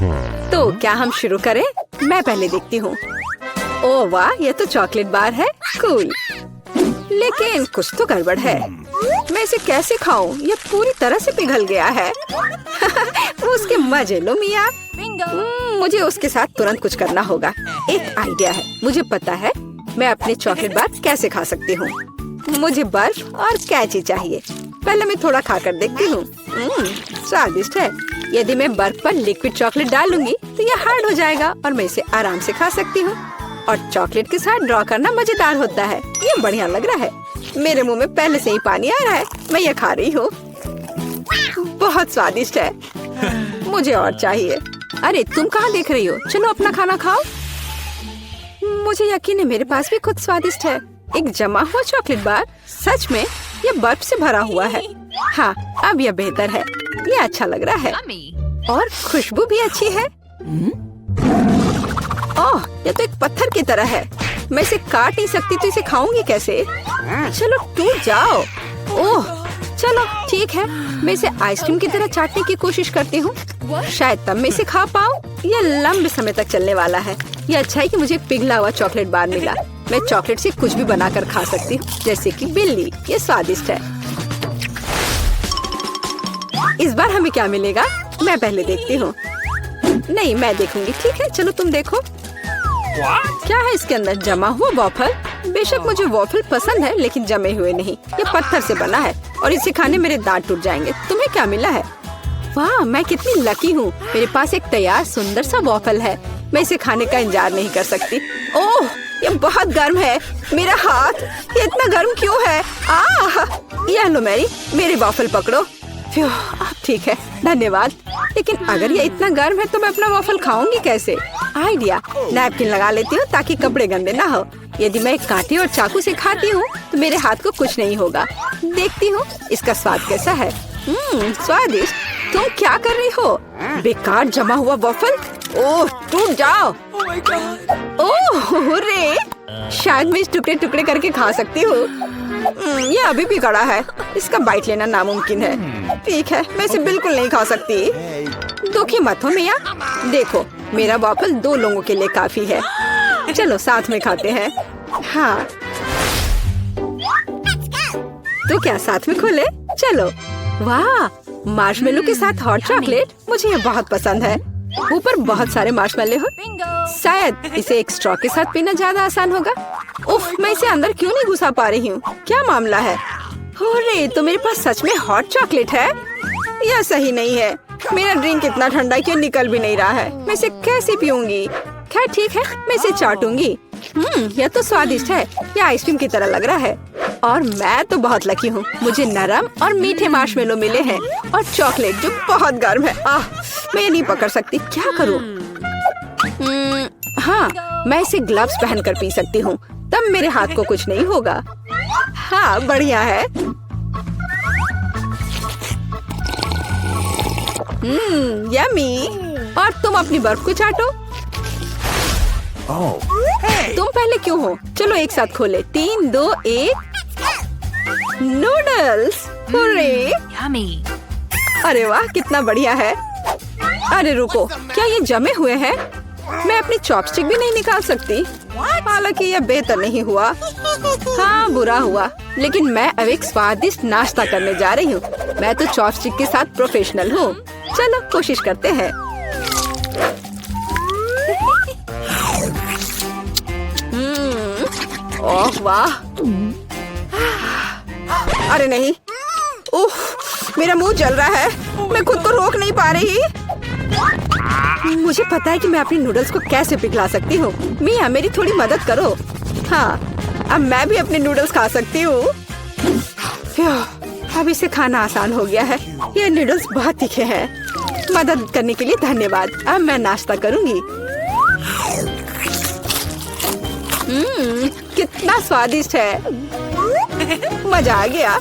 तो क्या हम शुरू करें? मैं पहले देखती हूँ। ओह वाह, ये तो चॉकलेट बार है। कूल। लेकिन कुछ तो गड़बड़ है। मैं इसे कैसे खाऊं? ये पूरी तरह से पिघल गया है। उसके मजे लो मिया। मुझे उसके साथ तुरंत कुछ करना होगा। एक आइडिया है। मुझे पता है मैं अपने चॉकलेट बार कैसे खा सकती हूँ। मुझे बर्फ और कैची चाहिए। पहले मैं थोड़ा खाकर देखती हूँ। स्वादिष्ट है। यदि मैं बर्फ पर लिक्विड चॉकलेट डालूंगी तो यह हार्ड हो जाएगा और मैं इसे आराम से खा सकती हूँ। और चॉकलेट के साथ ड्रॉ करना मजेदार होता है। ये बढ़िया लग रहा है। मेरे मुंह में पहले से ही पानी आ रहा है। मैं ये खा रही हूँ। बहुत स्वादिष्ट है। मुझे और चाहिए। अरे तुम कहाँ देख रही हो? चलो अपना खाना खाओ। मुझे यकीन है मेरे पास भी खुद स्वादिष्ट है। एक जमा हुआ चॉकलेट बार। सच में ये बर्फ से भरा हुआ है। हाँ, अब यह बेहतर है। ये अच्छा लग रहा है और खुशबू भी अच्छी है। ओह, ये तो एक पत्थर की तरह है। मैं इसे काट नहीं सकती तो इसे खाऊंगी कैसे? चलो टूट जाओ। ओह, चलो ठीक है। मैं इसे आइसक्रीम की तरह चाटने की कोशिश करती हूँ। शायद तब मैं इसे खा पाऊँ। यह लंबे समय तक चलने वाला है। ये अच्छा है कि मुझे पिघला हुआ चॉकलेट बार मिला। मैं चॉकलेट से कुछ भी बनाकर खा सकती हूँ, जैसे कि बिल्ली। ये स्वादिष्ट है। इस बार हमें क्या मिलेगा? मैं पहले देखती हूँ। नहीं, मैं देखूंगी। ठीक है, चलो तुम देखो। क्या है इसके अंदर? जमा हुआ वॉफल। बेशक मुझे वॉफल पसंद है, लेकिन जमे हुए नहीं। ये पत्थर से बना है और इसे खाने मेरे दांत टूट जाएंगे। तुम्हें क्या मिला है? वाह, मैं कितनी लकी हूँ। मेरे पास एक तैयार सुंदर सा वॉफल है। मैं इसे खाने का इंतजार नहीं कर सकती। ओह, ये बहुत गर्म है। मेरा हाथ ये इतना गर्म क्यों है? यह लो मैरी, मेरे वॉफल पकड़ो। ठीक है, धन्यवाद। लेकिन अगर ये इतना गर्म है तो मैं अपना वॉफल खाऊंगी कैसे? आइडिया, नैपकिन लगा लेती हूँ ताकि कपड़े गंदे ना हो। यदि मैं एक कांटे और चाकू से खाती हूँ तो मेरे हाथ को कुछ नहीं होगा। देखती हूँ इसका स्वाद कैसा है। स्वादिष्ट। तुम क्या कर रही हो? बेकार जमा हुआ वॉफल। ओह, टूट जाओ। ओह रे, शायद मैं इस टुकड़े टुकड़े करके खा सकती हूँ। ये अभी भी कड़ा है। इसका बाइट लेना नामुमकिन है। ठीक है, मैं इसे बिल्कुल नहीं खा सकती। दुखी मत हो मिया। देखो, मेरा वॉफल 2 लोगों के लिए काफी है। चलो साथ में खाते हैं। हाँ, तो क्या साथ में खोले? चलो। वाह, मार्शमेलो के साथ हॉट चॉकलेट। मुझे ये बहुत पसंद है। ऊपर बहुत सारे मार्शमेलो हो। शायद इसे एक स्ट्रॉ के साथ पीना ज्यादा आसान होगा। उफ, मैं इसे अंदर क्यों नहीं घुसा पा रही हूँ? क्या मामला है? अरे, तो मेरे पास सच में हॉट चॉकलेट है। यह सही नहीं है। मेरा ड्रिंक इतना ठंडा क्यों निकल भी नहीं रहा है? मैं इसे कैसे पीऊंगी? खैर ठीक है, मैं इसे चाटूंगी। यह तो स्वादिष्ट है। यह आइसक्रीम की तरह लग रहा है। और मैं तो बहुत लकी हूँ। मुझे नरम और मीठे मार्शमेलो मिले हैं और चॉकलेट जो बहुत गर्म है। मैं ये नहीं पकड़ सकती। क्या करूँ? हाँ, मैं इसे ग्लव्स पहनकर पी सकती हूँ। तब मेरे हाथ को कुछ नहीं होगा। हाँ, बढ़िया है। यम्मी। और तुम अपनी बर्फ को चाटो। तुम पहले क्यों हो? चलो एक साथ खोले। 3, 2, 1। नूडल्स। अरे वाह, कितना बढ़िया है। अरे रुको, क्या ये जमे हुए हैं? मैं अपनी चॉपस्टिक भी नहीं निकाल सकती। हालांकि यह बेहतर नहीं हुआ। हाँ, बुरा हुआ। लेकिन मैं अब एक स्वादिष्ट नाश्ता करने जा रही हूँ। मैं तो चॉपस्टिक के साथ प्रोफेशनल हूँ। चलो कोशिश करते हैं। ओह वाह। अरे नहीं। उफ, मेरा मुंह जल रहा है। मैं खुद को रोक नहीं पा रही। मुझे पता है कि मैं अपने नूडल्स को कैसे पिघला सकती हूँ। मिया, मेरी थोड़ी मदद करो। हाँ, अब मैं भी अपने नूडल्स खा सकती हूँ। अब इसे खाना आसान हो गया है। ये नूडल्स बहुत तीखे हैं। मदद करने के लिए धन्यवाद। अब मैं नाश्ता करूँगी। कितना स्वादिष्ट है। मजा आ गया।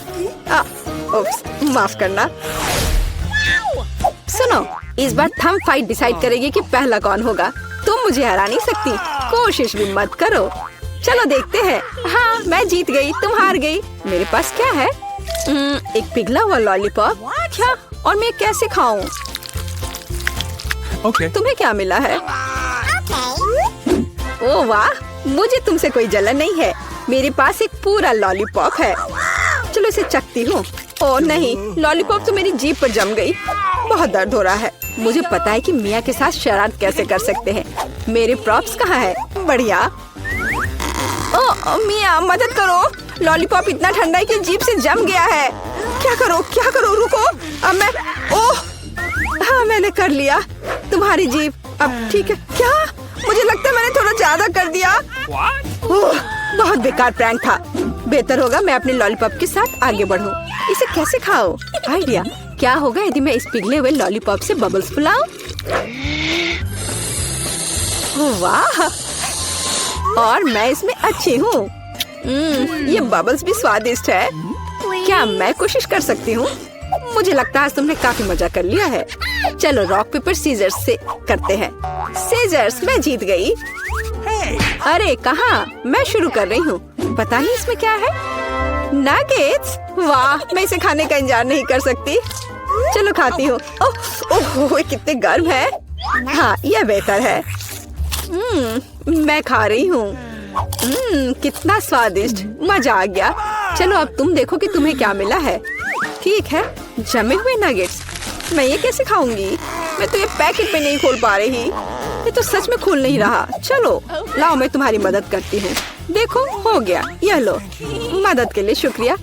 उप्स, माफ करना। सुनो, इस बार थंब फाइट डिसाइड करेगी कि पहला कौन होगा। तुम मुझे हरा नहीं सकती। कोशिश भी मत करो। चलो देखते हैं। हाँ, मैं जीत गई, तुम हार गई। मेरे पास क्या है? एक पिघला हुआ लॉलीपॉप। क्या? और मैं कैसे खाऊं? तुम्हें क्या मिला है? ओह वाह, मुझे तुमसे कोई जलन नहीं है। मेरे पास एक पूरा लॉलीपॉप है। चलो इसे चखती हूँ। ओह नहीं, लॉलीपॉप तो मेरी जीभ पर जम गई। बहुत दर्द हो रहा है। मुझे पता है कि मिया के साथ शरारत कैसे कर सकते हैं। मेरे प्रॉप्स कहाँ है? बढ़िया। ओह मिया, मदद करो। लॉलीपॉप इतना ठंडा है कि जीभ से जम गया है। क्या करो, रुको। अब मैं ओह हाँ, मैंने कर लिया। तुम्हारी जीभ अब ठीक है क्या? मुझे लगता है मैंने थोड़ा ज्यादा कर दिया। ओह, बहुत बेकार प्रैंक था। बेहतर होगा मैं अपने लॉलीपॉप के साथ आगे बढ़ूं। इसे कैसे खाओ? आइडिया। क्या होगा यदि मैं इस पिघले हुए लॉलीपॉप से बबल्स फुलाऊं? वाह, और मैं इसमें अच्छी हूँ। ये बबल्स भी स्वादिष्ट है। क्या मैं कोशिश कर सकती हूँ? मुझे लगता है आज तुमने काफी मजा कर लिया है। चलो रॉक पेपर सीजर्स से करते हैं। सीजर्स, मैं जीत गई। अरे कहाँ? मैं शुरू कर रही हूँ। पता नहीं इसमें क्या है। नगेट्स, वाह, मैं इसे खाने का इंतजार नहीं कर सकती। चलो खाती हूँ। ओह, कितने गर्म है। हाँ, यह बेहतर है। मैं खा रही हूँ। कितना स्वादिष्ट, मजा आ गया। चलो अब तुम देखो कि तुम्हें क्या मिला है। ठीक है, जमे हुए नगेट्स। मैं ये कैसे खाऊंगी? मैं तो ये पैकेट में नहीं खोल पा रही। ये तो सच में खुल नहीं रहा। चलो लाओ, मैं तुम्हारी मदद करती हूँ। देखो, हो गया। यह लो। मदद के लिए शुक्रिया।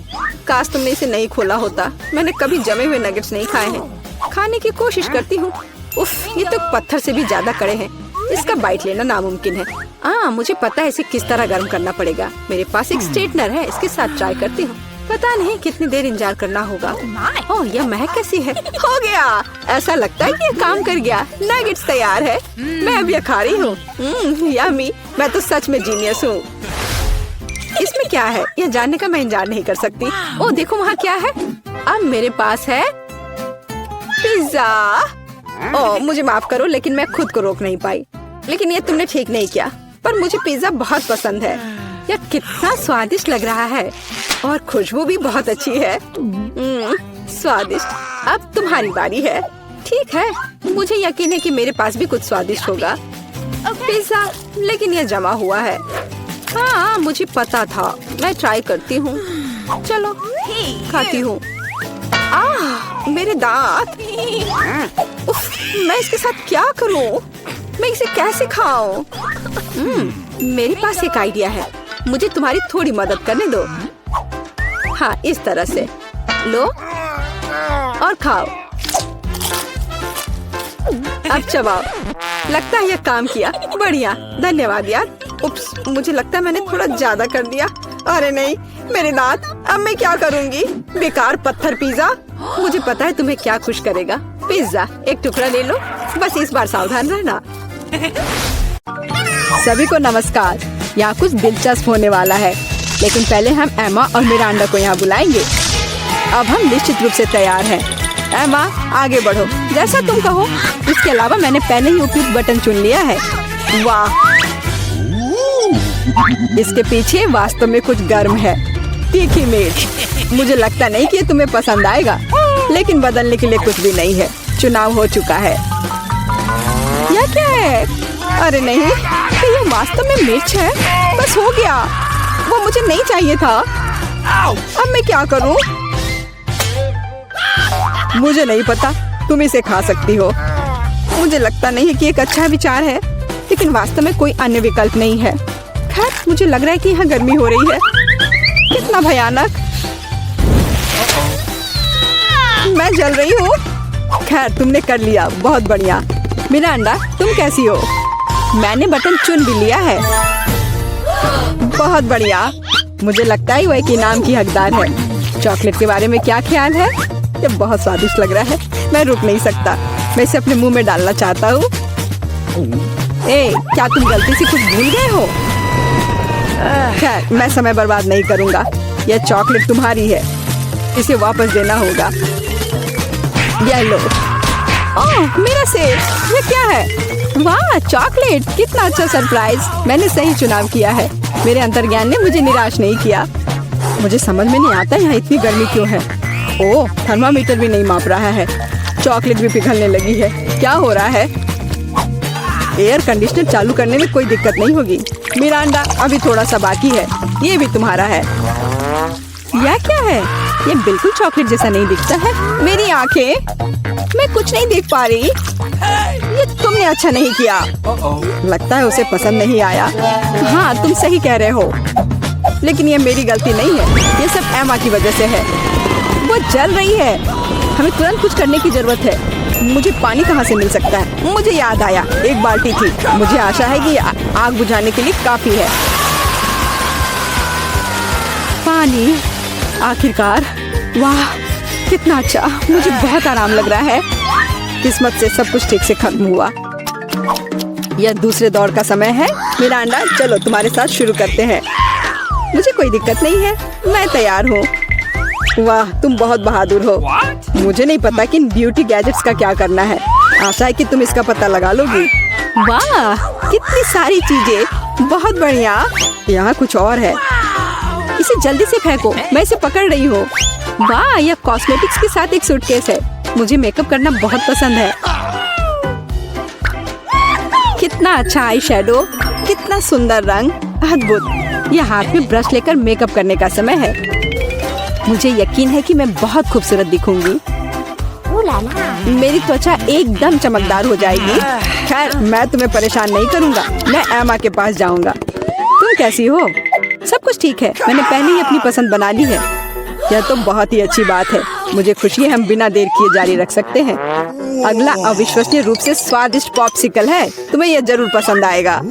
काश तुमने इसे नहीं खोला होता। मैंने कभी जमे हुए नगेट्स नहीं खाए हैं। खाने की कोशिश करती हूँ। उफ, ये तो पत्थर से भी ज्यादा कड़े हैं। इसका बाइट लेना नामुमकिन है। मुझे पता है इसे किस तरह गर्म करना पड़ेगा। मेरे पास एक स्ट्रेटनर है, इसके साथ ट्राई करती हूँ। पता नहीं कितनी देर इंतजार करना होगा। ओह, यह महक कैसी है। हो गया। ऐसा लगता है कि ये काम कर गया। नगेट्स तैयार है। मैं अब यह खा रही हूँ। यम्मी, मैं तो सच में जीनियस हूँ। इसमें क्या है यह जानने का मैं इंतजार नहीं कर सकती। ओह देखो, वहाँ क्या है। अब मेरे पास है पिज्जा। ओह मुझे माफ करो, लेकिन मैं खुद को रोक नहीं पाई। लेकिन ये तुमने ठीक नहीं किया। पर मुझे पिज्जा बहुत पसंद है। यह कितना स्वादिष्ट लग रहा है और खुशबू भी बहुत अच्छी है। स्वादिष्ट। अब तुम्हारी बारी है। ठीक है, मुझे यकीन है कि मेरे पास भी कुछ स्वादिष्ट होगा। पिज्जा, लेकिन यह जमा हुआ है। हाँ, मुझे पता था। मैं ट्राई करती हूँ। चलो खाती हूँ। मेरे दांत। उफ, मैं इसके साथ क्या करूँ? मैं इसे कैसे खाऊं? मेरे पास एक आइडिया है। मुझे तुम्हारी थोड़ी मदद करने दो। हाँ, इस तरह से लो और खाओ। अब चबाओ। लगता है यह काम किया। बढ़िया, धन्यवाद यार। उप्स, मुझे लगता है मैंने थोड़ा ज्यादा कर दिया। अरे नहीं, मेरे दांत। अब मैं क्या करूँगी? बेकार पत्थर पिज्जा। मुझे पता है तुम्हें क्या खुश करेगा। पिज्जा, एक टुकड़ा ले लो। बस इस बार सावधान रहना। सभी को नमस्कार। यहाँ कुछ दिलचस्प होने वाला है, लेकिन पहले हम एमा और मिरांडा को यहाँ बुलाएंगे। अब हम निश्चित रूप से तैयार हैं। एमा, आगे बढ़ो, जैसा तुम कहो। इसके अलावा मैंने पहले ही उपयुक्त बटन चुन लिया है। वाह, इसके पीछे वास्तव में कुछ गर्म है। तीखी मिर्च। मुझे लगता नहीं कि ये तुम्हें पसंद आएगा, लेकिन बदलने के लिए कुछ भी नहीं है। चुनाव हो चुका है। यह क्या है? अरे नहीं, तो ये वास्तव में मिर्च है। बस हो गया। वो मुझे नहीं चाहिए था। अब मैं क्या करूं? मुझे नहीं पता। तुम इसे खा सकती हो। मुझे लगता नहीं है कि एक अच्छा विचार है, लेकिन वास्तव में कोई अन्य विकल्प नहीं है। खैर, मुझे लग रहा है कि यहाँ गर्मी हो रही है। कितना भयानक। मैं जल रही हूँ। खैर, तुमने कर लिया, बहुत बढ़िया। मिरांडा, तुम कैसी हो? मैंने बटन चुन भी लिया है। बहुत बढ़िया। मुझे लगता है वह एक इनाम की हकदार है। चॉकलेट के बारे में क्या ख्याल है? ये बहुत स्वादिष्ट लग रहा है। मैं रुक नहीं सकता। मैं इसे अपने मुंह में डालना चाहता हूँ। क्या तुम गलती से कुछ भूल गए हो? खैर, मैं समय बर्बाद नहीं करूँगा। यह चॉकलेट तुम्हारी है। इसे वापस देना होगा। यह लो। ओह, मेरा सेब। ये क्या है? वाह, चॉकलेट। कितना अच्छा सरप्राइज। मैंने सही चुनाव किया है। मेरे अंतर्ज्ञान ने मुझे निराश नहीं किया। मुझे समझ में नहीं आता यहाँ इतनी गर्मी क्यों है। ओह, थर्मामीटर भी नहीं माप रहा है। चॉकलेट भी पिघलने लगी है। क्या हो रहा है? एयर कंडीशनर चालू करने में कोई दिक्कत नहीं होगी। मिरांडा, अभी थोड़ा सा बाकी है, ये भी तुम्हारा है। यह क्या है? ये बिल्कुल चॉकलेट जैसा नहीं दिखता है। मेरी आंखें, मैं कुछ नहीं देख पा रही। ये तुमने अच्छा नहीं किया। लगता है उसे पसंद नहीं आया। हाँ, तुम सही कह रहे हो, लेकिन ये मेरी गलती नहीं है। ये सब एमा की वजह से है। वो जल रही है। हमें तुरंत कुछ करने की जरूरत है। मुझे पानी कहाँ से मिल सकता है? मुझे याद आया, एक बाल्टी थी। मुझे आशा है कि आग बुझाने के लिए काफी है। पानी, आखिरकार। वाह, कितना अच्छा। मुझे बहुत आराम लग रहा है। किस्मत से सब कुछ ठीक से खत्म हुआ। यह दूसरे दौर का समय है। मिरांडा, चलो तुम्हारे साथ शुरू करते हैं। मुझे कोई दिक्कत नहीं है, मैं तैयार हूँ। वाह, तुम बहुत बहादुर हो। मुझे नहीं पता कि इन ब्यूटी गैजेट्स का क्या करना है। आशा है कि तुम इसका पता लगा लोगी। वाह, कितनी सारी चीजें, बहुत बढ़िया। यहाँ कुछ और है। इसे जल्दी से फेंको, मैं इसे पकड़ रही हूँ। वाह, यह कॉस्मेटिक्स के साथ एक सूटकेस है। मुझे मेकअप करना बहुत पसंद है। कितना अच्छा आई शेडो, कितना सुंदर रंग, अद्भुत। यह हाथ में ब्रश लेकर मेकअप करने का समय है। मुझे यकीन है कि मैं बहुत खूबसूरत दिखूंगी। मेरी त्वचा एकदम चमकदार हो जाएगी। खैर, मैं तुम्हें परेशान नहीं करूंगा। मैं एमा के पास जाऊंगा। तुम कैसी हो? सब कुछ ठीक है। मैंने पहले ही अपनी पसंद बना ली है। यह तो बहुत ही अच्छी बात है। मुझे खुशी है, हम बिना देर किए जारी रख सकते हैं। अगला अविश्वसनीय रूप से स्वादिष्ट पॉप्सिकल है। तुम्हें यह जरूर पसंद आएगा।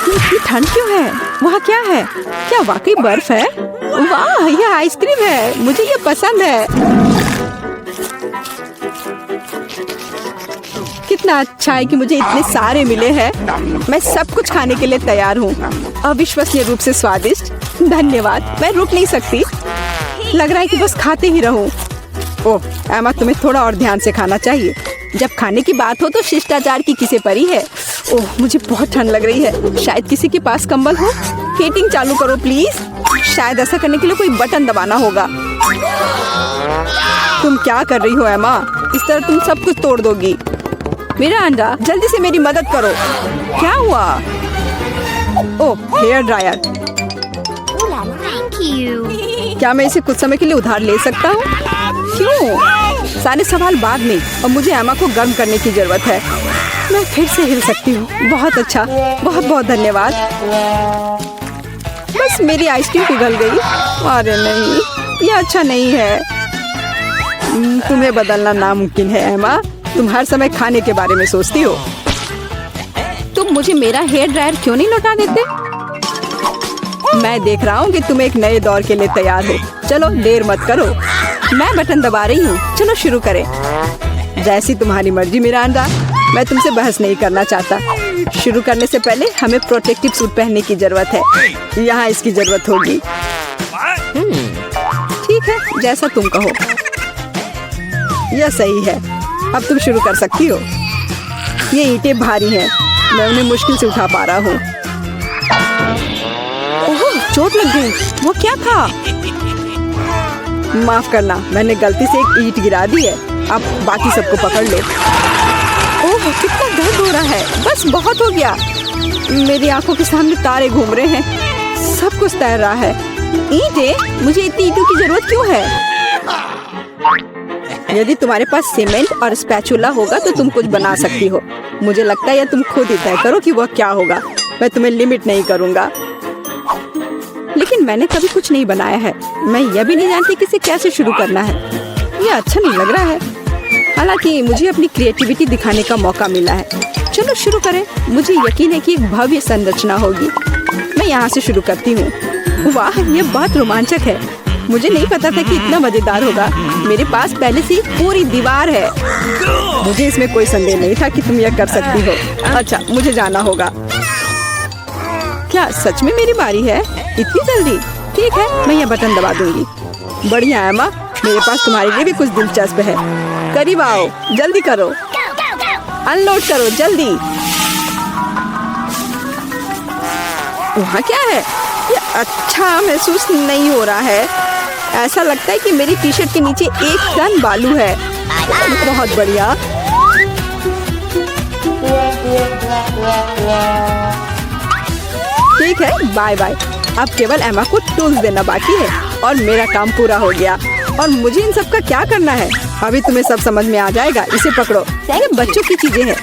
इतनी ठंड क्यों है? वहाँ क्या है? क्या वाकई बर्फ है? वाह, यह आइसक्रीम है। मुझे यह पसंद है। कितना अच्छा है कि मुझे इतने सारे मिले हैं। मैं सब कुछ खाने के लिए तैयार हूँ। अविश्वसनीय रूप से स्वादिष्ट। धन्यवाद, मैं रुक नहीं सकती। लग रहा है कि बस खाते ही रहूं। ओह एमा, तुम्हें थोड़ा और ध्यान से खाना चाहिए। जब खाने की बात हो तो शिष्टाचार की किसे परी है। ओह, मुझे बहुत ठंड लग रही है। शायद किसी के पास कंबल हो। हीटिंग चालू करो प्लीज। शायद ऐसा करने के लिए कोई बटन दबाना होगा। तुम क्या कर रही हो एमा? इस तरह तुम सब कुछ तोड़ दोगी। मिरांडा, जल्दी से मेरी मदद करो। क्या हुआ? ओह, हेयर ड्रायर। क्या मैं इसे कुछ समय के लिए उधार ले सकता हूँ? क्यों? सारे सवाल बाद में। और मुझे एमा को गर्म करने की जरूरत है। मैं फिर से हिल सकती हूँ। बहुत अच्छा, बहुत बहुत धन्यवाद। बस मेरी आइसक्रीम पिघल गई। अरे नहीं, यह अच्छा नहीं है। तुम्हें बदलना नामुमकिन है एमा। तुम हर समय खाने के बारे में सोचती हो। तुम मुझे मेरा हेयर ड्रायर क्यों नहीं लौटा देते? मैं देख रहा हूँ कि तुम एक नए दौर के लिए तैयार हो। चलो देर मत करो। मैं बटन दबा रही हूँ। चलो शुरू करें। जैसी तुम्हारी मर्जी मिरांडा। मैं तुमसे बहस नहीं करना चाहता। शुरू करने से पहले हमें प्रोटेक्टिव सूट पहनने की जरूरत है। यहाँ इसकी जरूरत होगी। ठीक है, जैसा तुम कहो। यह सही है। अब तुम शुरू कर सकती हो। ये ईंटें भारी हैं। मैं उन्हें मुश्किल से उठा पा रहा हूँ। ओह, चोट लग गई। वो क्या था? माफ करना, मैंने गलती से एक ईंट गिरा दी है। अब बाकी सबको पकड़ लो। ओह, कितना दर्द हो रहा है। बस बहुत हो गया। मेरी आंखों के सामने तारे घूम रहे हैं। सब कुछ तैर रहा है। ईंटें? मुझे इतनी ईंटों की जरूरत क्यों है? यदि तुम्हारे पास सीमेंट और स्पैचुला होगा तो तुम कुछ बना सकती हो। मुझे लगता है या तुम खुद ही तय करो कि वह क्या होगा। मैं तुम्हें लिमिट नहीं करूँगा। लेकिन मैंने कभी कुछ नहीं बनाया है। मैं यह भी नहीं जानती कि इसे कैसे शुरू करना है। यह अच्छा नहीं लग रहा है। हालांकि मुझे अपनी क्रिएटिविटी दिखाने का मौका मिला है। चलो शुरू करें। मुझे यकीन है कि एक भव्य संरचना होगी। मैं यहाँ से शुरू करती हूँ। वाह, यह बहुत रोमांचक है। मुझे नहीं पता था कि इतना मजेदार होगा। मेरे पास पहले से पूरी दीवार है। मुझे इसमें कोई संदेह नहीं था कि तुम यह कर सकती हो। अच्छा, मुझे जाना होगा। क्या सच में मेरी बारी है? इतनी जल्दी? ठीक है, मैं यह बटन दबा दूंगी। बढ़िया एमा, मेरे पास तुम्हारे लिए भी कुछ दिलचस्प है। करीब आओ, जल्दी करो। अनलोड करो जल्दी। वहाँ क्या है? ये अच्छा महसूस नहीं हो रहा है। ऐसा लगता है कि मेरी टी शर्ट के नीचे एक टन बालू है। बहुत बढ़िया। ठीक है, बाय बाय। अब केवल एमा को टूल्स देना बाकी है और मेरा काम पूरा हो गया। और मुझे इन सब का क्या करना है? अभी तुम्हें सब समझ में आ जाएगा। इसे पकड़ो, ये बच्चों की चीजें हैं।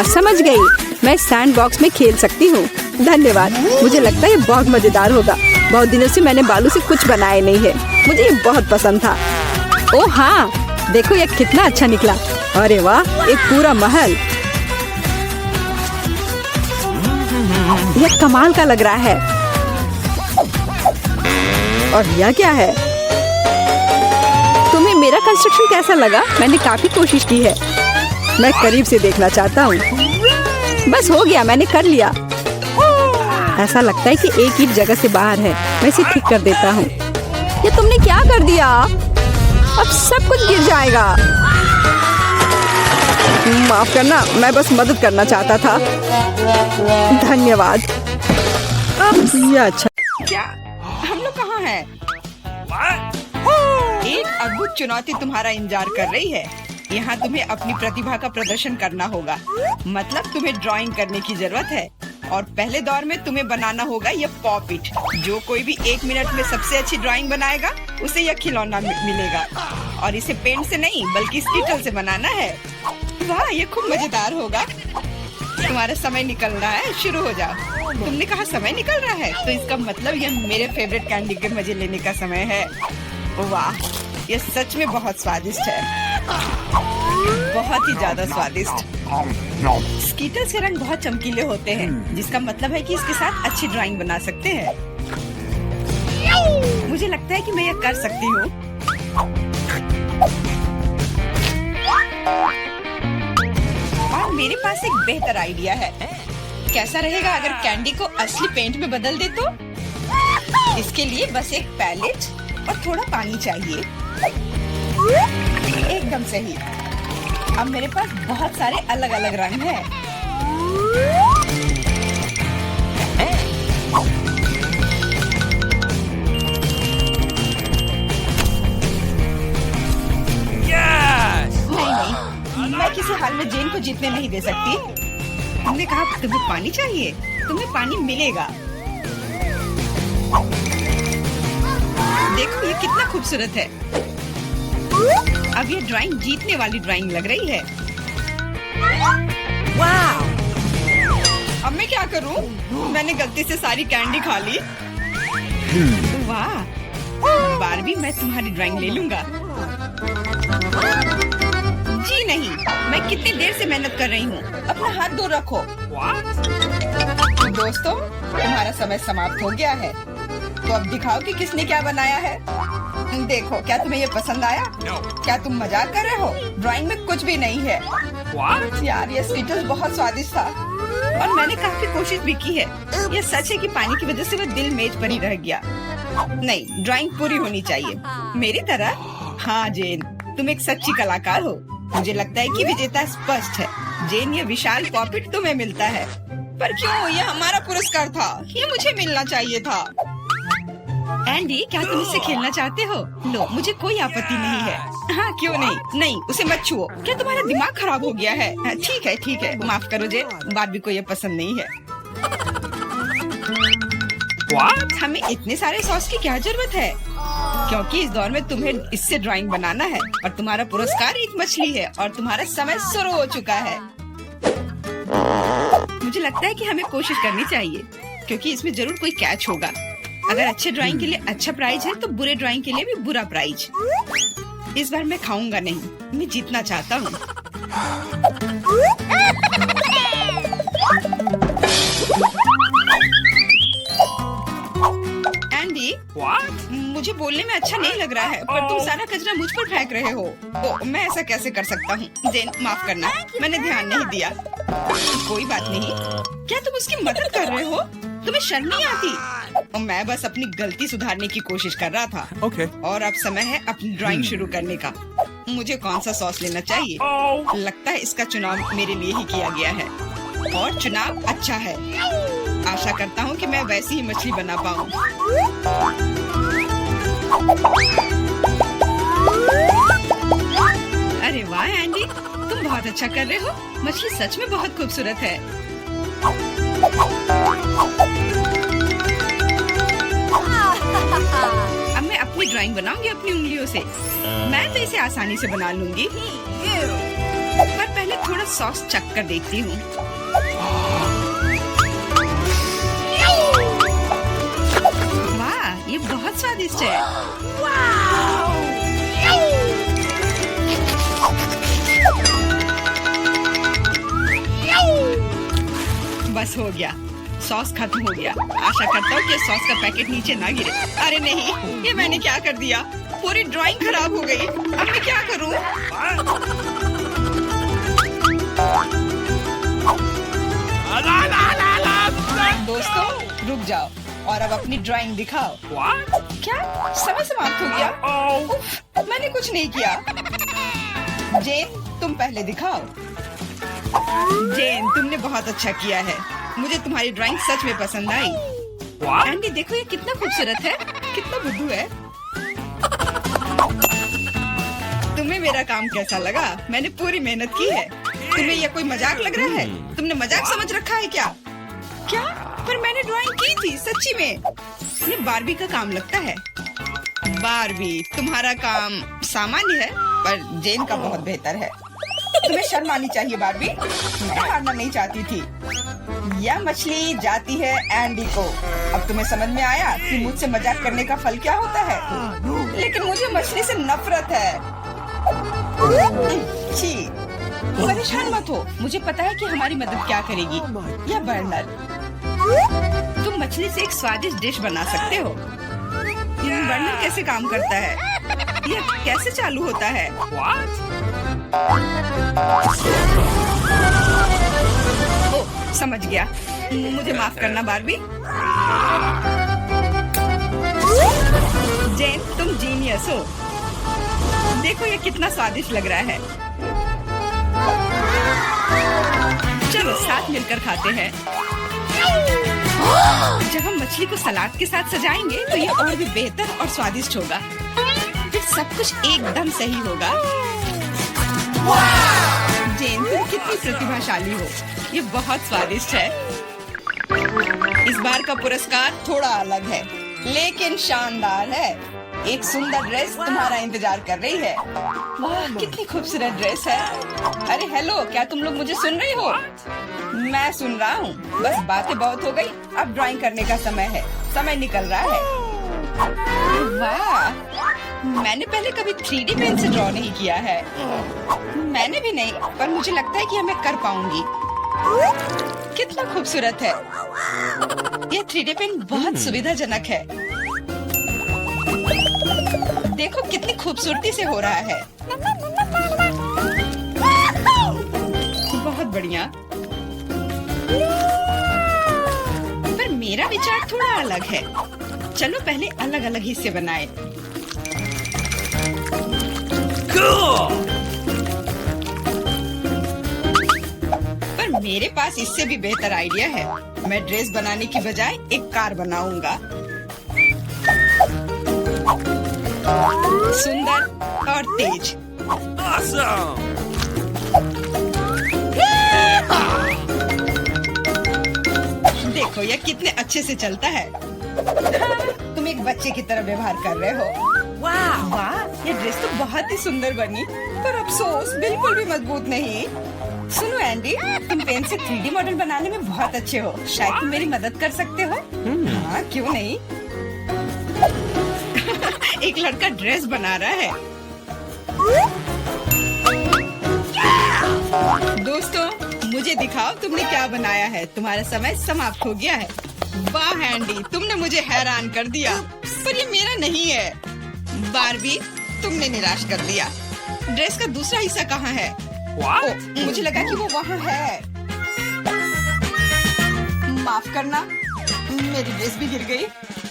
समझ गई। मैं सैंड बॉक्स में खेल सकती हूँ। धन्यवाद। मुझे लगता है ये बहुत मजेदार होगा। बहुत दिनों से मैंने बालू से कुछ बनाया नहीं है। मुझे ये बहुत पसंद था। ओह हाँ, देखो ये कितना अच्छा निकला। अरे वाह, एक पूरा महल। यह कमाल का लग रहा है। और यह क्या है? तुम्हें मेरा कंस्ट्रक्शन कैसा लगा? मैंने काफी कोशिश की है। मैं करीब से देखना चाहता हूँ। बस हो गया, मैंने कर लिया। ऐसा लगता है कि एक ईंट जगह से बाहर है। मैं इसे ठीक कर देता हूँ। ये तुमने क्या कर दिया? अब सब कुछ गिर जाएगा। माफ करना, मैं बस मदद करना चाहता था। धन्यवाद। ये अच्छा। क्या हम लोग कहाँ हैं? एक अद्भुत चुनौती तुम्हारा इंतजार कर रही है। यहाँ तुम्हें अपनी प्रतिभा का प्रदर्शन करना होगा। मतलब तुम्हें ड्राइंग करने की जरूरत है। और पहले दौर में तुम्हें बनाना होगा यह पॉपिट। जो कोई भी 1 मिनट में सबसे अच्छी ड्राइंग बनाएगा उसे यह खिलौना मिलेगा। और इसे पेंट से नहीं बल्कि स्कीटल से बनाना है। वाह, ये खूब मजेदार होगा। तुम्हारा समय निकल रहा है, शुरू हो जाओ। तुमने कहा समय निकल रहा है, तो इसका मतलब यह मेरे फेवरेट कैंडी के मजे लेने का समय है। वाह, यह सच में बहुत स्वादिष्ट है। बहुत ही ज्यादा स्वादिष्ट। स्कीटल्स के रंग बहुत चमकीले होते हैं, जिसका मतलब है कि इसके साथ अच्छी ड्राइंग बना सकते हैं। मुझे लगता है कि मैं यह कर सकती हूँ। और मेरे पास एक बेहतर आइडिया है। कैसा रहेगा अगर कैंडी को असली पेंट में बदल दे तो? इसके लिए बस एक पैलेट और थोड़ा पानी चाहिए। एकदम सही। अब मेरे पास बहुत सारे अलग अलग रंग हैं। नहीं, मैं किसी हाल में जेन को जीतने नहीं दे सकती। तुमने कहा तुम्हें पानी चाहिए, तुम्हें पानी मिलेगा। देखो ये कितना खूबसूरत है। अब ये ड्राइंग जीतने वाली ड्राइंग लग रही है। वाह! अब मैं क्या करूं? मैंने गलती से सारी कैंडी खा ली। वाह! बारबी, मैं तुम्हारी ड्राइंग ले लूंगा। जी नहीं, मैं कितनी देर से मेहनत कर रही हूँ। अपना हाथ दूर रखो। दोस्तों, तुम्हारा समय समाप्त हो गया है। तो अब दिखाओ कि किसने क्या बनाया है। देखो, क्या तुम्हें ये पसंद आया? क्या तुम मजाक कर रहे हो? ड्राइंग में कुछ भी नहीं है। यार, ये स्कीटल्स बहुत स्वादिष्ट था और मैंने काफी कोशिश भी की है। ये सच है कि पानी की वजह से वह दिल मेज पर ही रह गया। नहीं, ड्राइंग पूरी होनी चाहिए मेरी तरह। हाँ जेन, तुम एक सच्ची कलाकार हो। मुझे लगता है कि विजेता स्पष्ट है। जेन, ये विशाल पॉपिट तुम्हें मिलता है। पर क्यों? ये हमारा पुरस्कार था। ये मुझे मिलना चाहिए था। एंडी, क्या तुम इससे खेलना चाहते हो? लो, मुझे कोई आपत्ति नहीं है। हाँ, क्यों नहीं? नहीं, उसे मत छुओ। क्या तुम्हारा दिमाग खराब हो गया है? ठीक है, ठीक है, माफ करो जेन, बारबी को ये पसंद नहीं है। हमें इतने सारे सॉस की क्या जरूरत है? क्योंकि इस दौर में तुम्हें इससे ड्राइंग बनाना है और तुम्हारा पुरस्कार एक मछली है और तुम्हारा समय शुरू हो चुका है। मुझे लगता है कि हमें कोशिश करनी चाहिए, क्योंकि इसमें जरूर कोई कैच होगा। अगर अच्छे ड्राइंग के लिए अच्छा प्राइज है तो बुरे ड्राइंग के लिए भी बुरा प्राइज। इस बार मैं खाऊंगा नहीं, मैं जीतना चाहता हूँ। एंडी, मुझे बोलने में अच्छा नहीं लग रहा है, पर तुम सारा कचरा मुझ पर फेंक रहे हो। ओ, मैं ऐसा कैसे कर सकता हूँ? जेन, माफ करना, मैंने ध्यान नहीं दिया। कोई बात नहीं। क्या तुम उसकी मदद कर रहे हो? तुम्हें शर्म नहीं आती? और मैं बस अपनी गलती सुधारने की कोशिश कर रहा था। और अब समय है अपनी ड्राइंग शुरू करने का। मुझे कौन सा सॉस लेना चाहिए? लगता है इसका चुनाव मेरे लिए ही किया गया है और चुनाव अच्छा है। आशा करता हूँ कि मैं वैसी ही मछली बना पाऊँ। अरे वाह एंडी, तुम बहुत अच्छा कर रहे हो। मछली सच में बहुत खूबसूरत है। अब मैं अपनी ड्राइंग बनाऊंगी अपनी उंगलियों से। मैं तो इसे आसानी से बना लूंगी, पर पहले थोड़ा सॉस चख कर देखती हूँ। वाह, ये बहुत स्वादिष्ट है। बस हो गया, सॉस खत्म हो गया। आशा करता हूँ कि सॉस का पैकेट नीचे ना गिरे। अरे नहीं, ये मैंने क्या कर दिया? पूरी ड्राइंग खराब हो गई। अब मैं क्या करूँ? दोस्तों रुक जाओ और अब अपनी ड्राइंग दिखाओ। क्या समय समाप्त हो गया? उफ, मैंने कुछ नहीं किया। जेन, तुम पहले दिखाओ। जेन, तुमने बहुत अच्छा किया है। मुझे तुम्हारी ड्राइंग सच में पसंद आई। एंडी देखो, ये कितना खूबसूरत है, कितना बुद्धू है। तुम्हें मेरा काम कैसा लगा? मैंने पूरी मेहनत की है। तुम्हें यह कोई मजाक लग रहा है? तुमने मजाक समझ रखा है क्या? क्या? पर मैंने ड्राइंग की थी सच्ची में। ये बारबी का काम लगता है। बारबी, तुम्हारा काम सामान्य है, पर जेन का बहुत बेहतर है। तुम्हें शर्म आनी चाहिए बारबी। मैं हारना नहीं चाहती थी। यह मछली जाती है एंडी को। अब तुम्हें समझ में आया कि मुझसे मजाक करने का फल क्या होता है? लेकिन मुझे मछली से नफरत है। छी, परेशान मत हो। मुझे पता है कि हमारी मदद क्या करेगी। यह बर्नर, तुम मछली से एक स्वादिष्ट डिश बना सकते हो। बर्नर कैसे काम करता है? यह कैसे चालू होता है? ओह, समझ गया। मुझे माफ करना बारबी। जेन, तुम जीनियस हो। देखो ये कितना स्वादिष्ट लग रहा है। चलो साथ मिलकर खाते हैं। जब हम मछली को सलाद के साथ सजाएंगे तो ये और भी बेहतर और स्वादिष्ट होगा। फिर सब कुछ एकदम सही होगा। जेन, तुम कितनी प्रतिभाशाली हो। ये बहुत स्वादिष्ट है। इस बार का पुरस्कार थोड़ा अलग है, लेकिन शानदार है। एक सुंदर ड्रेस तुम्हारा इंतजार कर रही है। वाह, कितनी खूबसूरत ड्रेस है। अरे हेलो, क्या तुम लोग मुझे सुन रही हो? मैं सुन रहा हूँ। बस बातें बहुत हो गई, अब ड्राइंग करने का समय है। समय निकल रहा है। वाह, मैंने पहले कभी 3D पेन से ड्रॉ नहीं किया है। मैंने भी नहीं, पर मुझे लगता है कि मैं कर पाऊंगी। कितना खूबसूरत है। यह 3D पेन बहुत सुविधाजनक है। देखो कितनी खूबसूरती से हो रहा है। बहुत बढ़िया। पर मेरा विचार थोड़ा अलग है। चलो पहले अलग अलग हिस्से बनाए। पर मेरे पास इससे भी बेहतर आइडिया है। मैं ड्रेस बनाने की बजाय एक कार बनाऊंगा। सुंदर और तेज। Awesome! देखो यह कितने अच्छे से चलता है। तुम एक बच्चे की तरह व्यवहार कर रहे हो। वाह वाह, ये ड्रेस तो बहुत ही सुंदर बनी, पर अफसोस बिल्कुल भी मजबूत नहीं। सुनो एंडी, तुम पेन से 3D मॉडल बनाने में बहुत अच्छे हो। शायद तुम मेरी मदद कर सकते हो। हाँ, क्यों नहीं। एक लड़का ड्रेस बना रहा है। दोस्तों, मुझे दिखाओ तुमने क्या बनाया है। तुम्हारा समय समाप्त हो गया है। वाह एंडी, तुमने मुझे हैरान कर दिया, पर ये मेरा नहीं है। बारबी, तुमने निराश कर दिया। ड्रेस का दूसरा हिस्सा कहाँ है? ओ, मुझे लगा कि वो वहाँ है। माफ करना, मेरी ड्रेस भी गिर गई।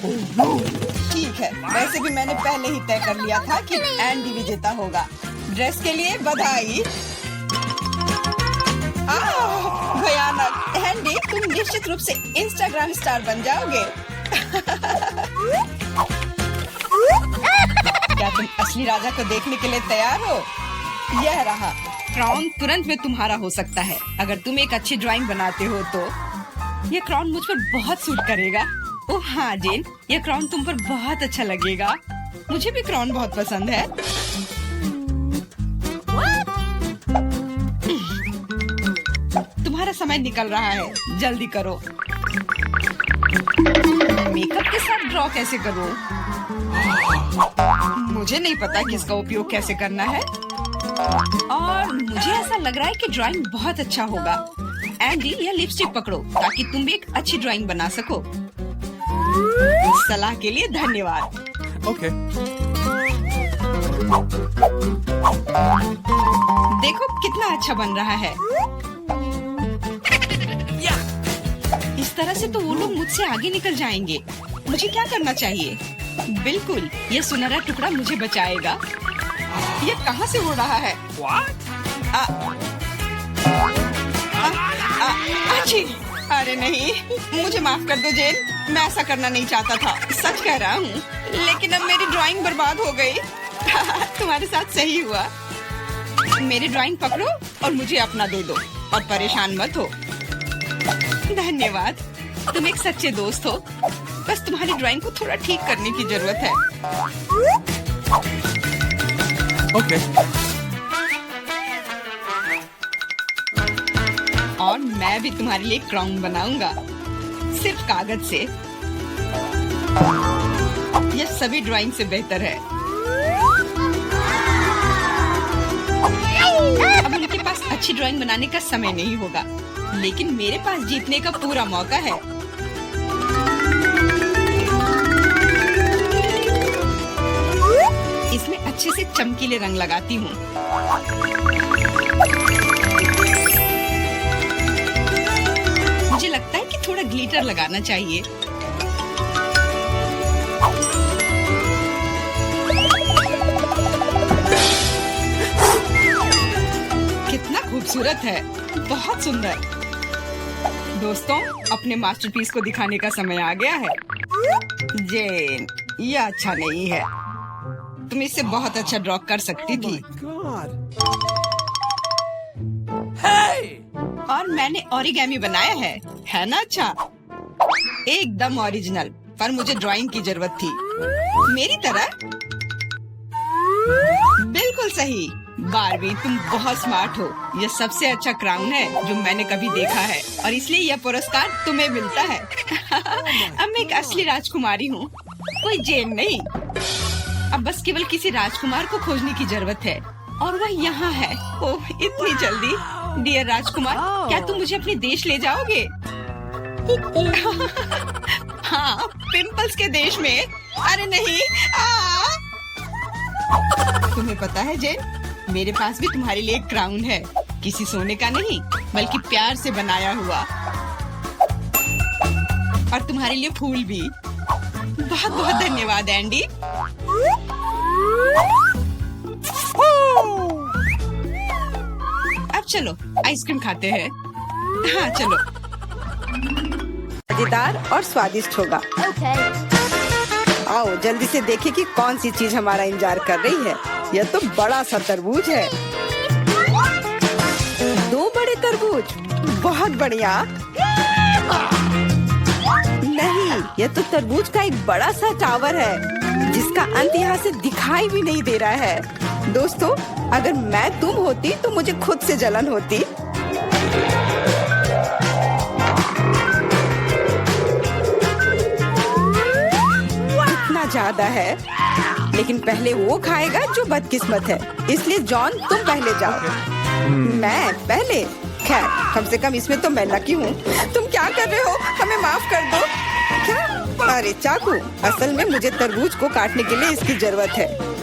ठीक है, वैसे भी मैंने पहले ही तय कर लिया था कि एंडी विजेता होगा। ड्रेस के लिए बधाई। भयानक। एंडी, तुम निश्चित रूप से इंस्टाग्राम स्टार बन जाओगे। क्या तुम असली राजा को देखने के लिए तैयार हो? यह रहा क्राउन, तुरंत में तुम्हारा हो सकता है अगर तुम एक अच्छी ड्राइंग बनाते हो तो। ये क्राउन मुझ पर बहुत सूट करेगा। ओह हाँ जेन, ये क्राउन तुम पर बहुत अच्छा लगेगा। मुझे भी क्राउन बहुत पसंद है। तुम्हारा समय निकल रहा है, जल्दी करो। मेकअप के साथ ड्रॉ कैसे करूं? मुझे नहीं पता कि इसका उपयोग कैसे करना है, और मुझे ऐसा लग रहा है कि ड्राइंग बहुत अच्छा होगा। एंडी, यह लिपस्टिक पकड़ो ताकि तुम भी एक अच्छी ड्राइंग बना सको। सलाह के लिए धन्यवाद। Okay. देखो कितना अच्छा बन रहा है। इस तरह से तो वो लोग मुझसे आगे निकल जाएंगे। मुझे क्या करना चाहिए? बिल्कुल, ये सुनहरा टुकड़ा मुझे बचाएगा। ये कहाँ से हो रहा है? What? अच्छी। अरे नहीं, मुझे माफ कर दो जेन, मैं ऐसा करना नहीं चाहता था। सच कह रहा हूँ, लेकिन अब मेरी ड्राइंग बर्बाद हो गई। तुम्हारे साथ सही हुआ। मेरी ड्राइंग पकड़ो और मुझे अपना दे दो, और परेशान मत हो। धन्यवाद, तुम एक सच्चे दोस्त हो। बस तुम्हारी ड्राइंग को थोड़ा ठीक करने की जरूरत है। Okay. और मैं भी तुम्हारे लिए क्राउन बनाऊंगा, सिर्फ कागज से। यह सभी ड्राइंग से बेहतर है। अब उनके पास अच्छी ड्राइंग बनाने का समय नहीं होगा, लेकिन मेरे पास जीतने का पूरा मौका है। इसमें अच्छे से चमकीले रंग लगाती हूँ। मुझे लगता है कि थोड़ा ग्लिटर लगाना चाहिए। कितना खूबसूरत है, बहुत सुंदर। दोस्तों, अपने मास्टरपीस को दिखाने का समय आ गया है। जेन, यह अच्छा नहीं है। तुम इससे बहुत अच्छा ड्रॉ कर सकती थी। God. Hey! और मैंने ओरिगेमी बनाया है ना? अच्छा, एकदम ओरिजिनल। पर मुझे ड्राइंग की जरूरत थी, मेरी तरह। बिल्कुल सही। बारबी, तुम बहुत स्मार्ट हो। यह सबसे अच्छा क्राउन है जो मैंने कभी देखा है, और इसलिए यह पुरस्कार तुम्हें मिलता है। अब मैं एक असली राजकुमारी हूँ, कोई जेन नहीं। अब बस केवल किसी राजकुमार को खोजने की जरूरत है, और वह यहाँ है। ओह, इतनी जल्दी। डियर राजकुमार, क्या तुम मुझे अपने देश ले जाओगे? हाँ, पिंपल्स के देश में। अरे नहीं। तुम्हें पता है जेन, मेरे पास भी तुम्हारे लिए एक क्राउन है। किसी सोने का नहीं, बल्कि प्यार से बनाया हुआ। और तुम्हारे लिए फूल भी। बहुत बहुत धन्यवाद एंडी। अब चलो आइसक्रीम खाते हैं। हाँ चलो। मजेदार और स्वादिष्ट होगा। आओ जल्दी से देखें कि कौन सी चीज हमारा इंतजार कर रही है। यह तो बड़ा सा तरबूज है। 2 बड़े तरबूज, बहुत बढ़िया। नहीं, यह तो तरबूज का एक बड़ा सा टावर है, जिसका अंत यहाँ से दिखाई भी नहीं दे रहा है। दोस्तों, अगर मैं तुम होती तो मुझे खुद से जलन होती। इतना ज्यादा है, लेकिन पहले वो खाएगा जो बदकिस्मत है। इसलिए जॉन, तुम पहले जाओ। मैं पहले? खैर, कम से कम इसमें तो मैं लकी हूँ। तुम क्या कर रहे हो? हमें माफ कर दो। क्या? अरे चाकू, असल में मुझे तरबूज को काटने के लिए इसकी जरूरत है।